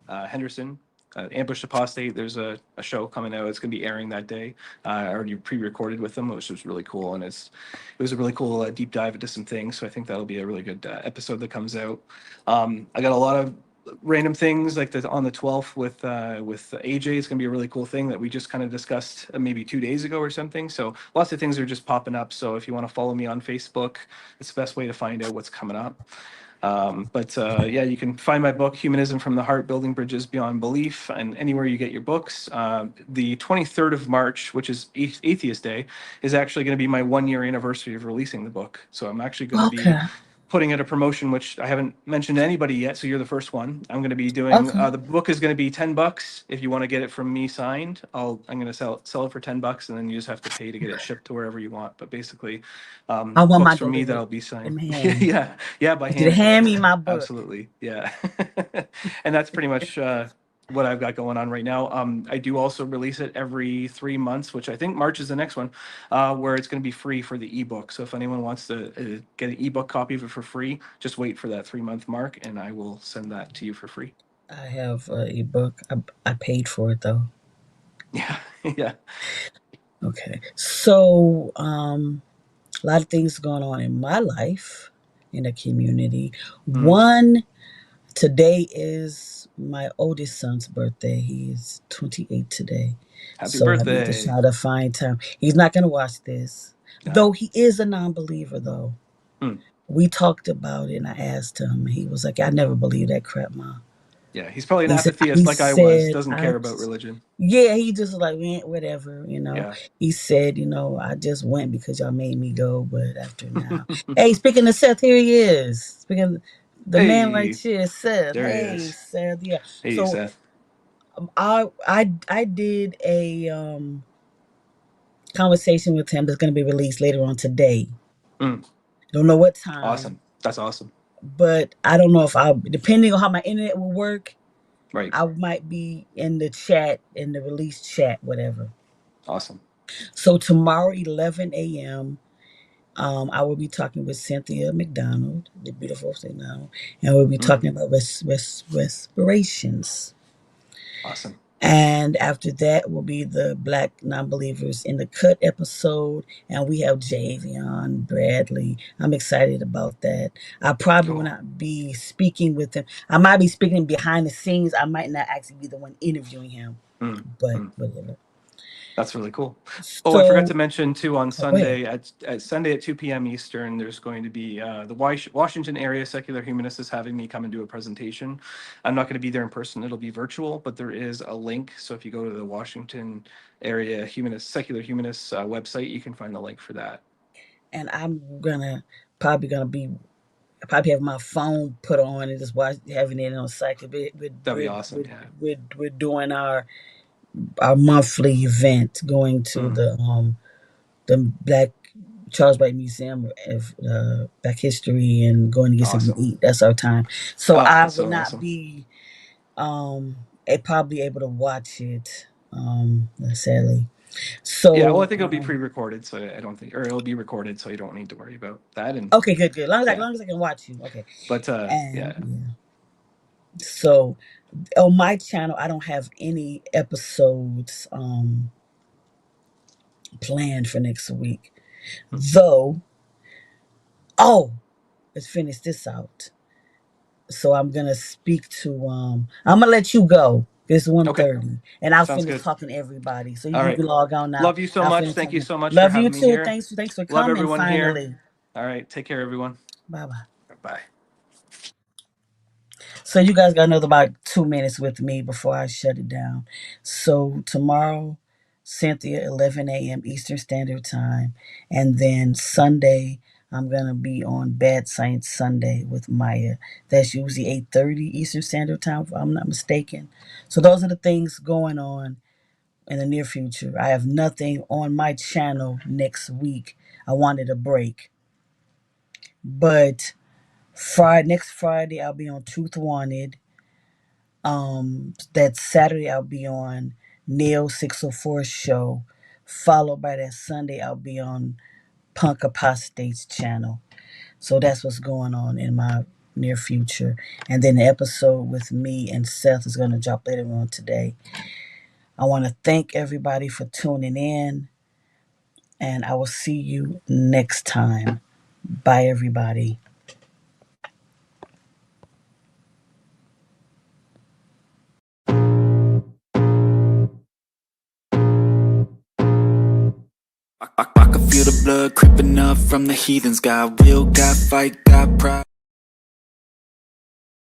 Henderson, Ambush Apostate. There's a show coming out. It's going to be airing that day. I already pre-recorded with them, which was really cool, and it was a really cool deep dive into some things. So I think that'll be a really good episode that comes out. I got a lot of random things like on the 12th with AJ. It's going to be a really cool thing that we just kind of discussed maybe 2 days ago or something. So lots of things are just popping up. So if you want to follow me on Facebook, it's the best way to find out what's coming up. But yeah, you can find my book, Humanism from the Heart, Building Bridges Beyond Belief, and anywhere you get your books. The 23rd of March, which is Atheist Day, is actually going to be my 1 year anniversary of releasing the book. So I'm actually going to be Okay. putting out a promotion, which I haven't mentioned to anybody yet. So you're the first one. I'm going to be doing, Okay. the book is going to be $10. If you want to get it from me signed, I'm going to sell it for $10, and then you just have to pay to get it shipped to wherever you want. But basically, I want books my from me delivered that'll be signed. in hand. Yeah, yeah, by I you to hand. Yeah, hand me my book. absolutely. Yeah. And that's pretty much what I've got going on right now. I do also release it every 3 months, which I think March is the next one, where it's going to be free for the ebook. So if anyone wants to get an ebook copy of it for free, just wait for that 3 month mark, and I will send that to you for free. I have a ebook. I paid for it though. Yeah, yeah. Okay. So, a lot of things going on in my life in the community. Mm. One, today is my oldest son's birthday. He is 28 today. Happy So I need to birthday. try to find time. He's not going to watch this. No. Though he is a non believer, though. Mm. We talked about it and I asked him. He was like, I never believed that crap, Mom. Yeah, he's probably an He said, atheist like I was. Doesn't I care about religion. yeah, he just was like, "Eh, whatever, you know." Yeah. He said, I just went because y'all made me go, but after now. Hey, speaking of Seth, here he is. Speaking of the man right Hey, here, Seth. there he Hey, is. Seth, yeah. Hey, So Seth. I did a conversation with him that's gonna be released later on today. Mm. Don't know what time, Awesome. That's awesome. but I don't know if I'll depending on how my internet will work, Right. I might be in the chat, in the release chat, whatever. Awesome. So tomorrow, 11 a.m., I will be talking with Cynthia McDonald, the beautiful Cynthia, and we'll be Mm. talking about respirations. Awesome. And after that will be the Black Non-Believers in the Cut episode, and we have Javion Bradley. I'm excited about that. I probably will Oh. not be speaking with him. I might be speaking behind the scenes. I might not actually be the one interviewing him, Mm. but Mm. whatever. That's really cool. Oh, I forgot to So, mention too, on oh, go ahead. Sunday at Sunday at 2 p.m. Eastern, there's going to be the Washington area secular humanist is having me come and do a presentation. I'm not going to be there in person; it'll be virtual, but there is a link. So if you go to the Washington area humanist secular humanists website, you can find the link for that. And I'm probably gonna be probably have my phone put on and just watch having it on site. That'd be awesome. Yeah. We're doing our monthly event, going to Mm, the Black Charles White Museum of Black History and going to get something to awesome. eat. That's our time. So Oh, I that's would so not awesome. be probably able to watch it, sadly. Yeah. Well, I So think it'll be pre-recorded, so I don't think, or it'll be recorded, so you don't need to worry about that. And okay, good, good. As yeah, long as I can watch you, okay. but And yeah. yeah, so on my channel, I don't have any episodes planned for next week. Mm, Though, oh, let's finish this out. So I'm gonna speak to I'm gonna let you go. It's okay. 1:30, and I'll Sounds finish good. talking to everybody. So All you right. can log on now. Love you so I'll much. finish Thank you talking. so much for Love you having me too. here. Thanks for Love coming. everyone here. Finally, All right. Take care, everyone. bye bye. Bye. So you guys got another about 2 minutes with me before I shut it down. So tomorrow, Cynthia, 11 a.m. Eastern Standard Time, and then Sunday I'm gonna be on Bad Science Sunday with Maya. That's usually 8:30 Eastern Standard Time, if I'm not mistaken. So those are the things going on in the near future. I have nothing on my channel next week. I wanted a break, but next Friday I'll be on Truth Wanted. That Saturday I'll be on Neil 604 show, followed by that Sunday I'll be on Punk Apostate's channel. So that's what's going on in my near future. And then the episode with me and Seth is going to drop later on today. I want to thank everybody for tuning in, and I will see you next time. Bye, everybody. I can feel the blood creeping up from the heathens. Got will, got fight, got pride.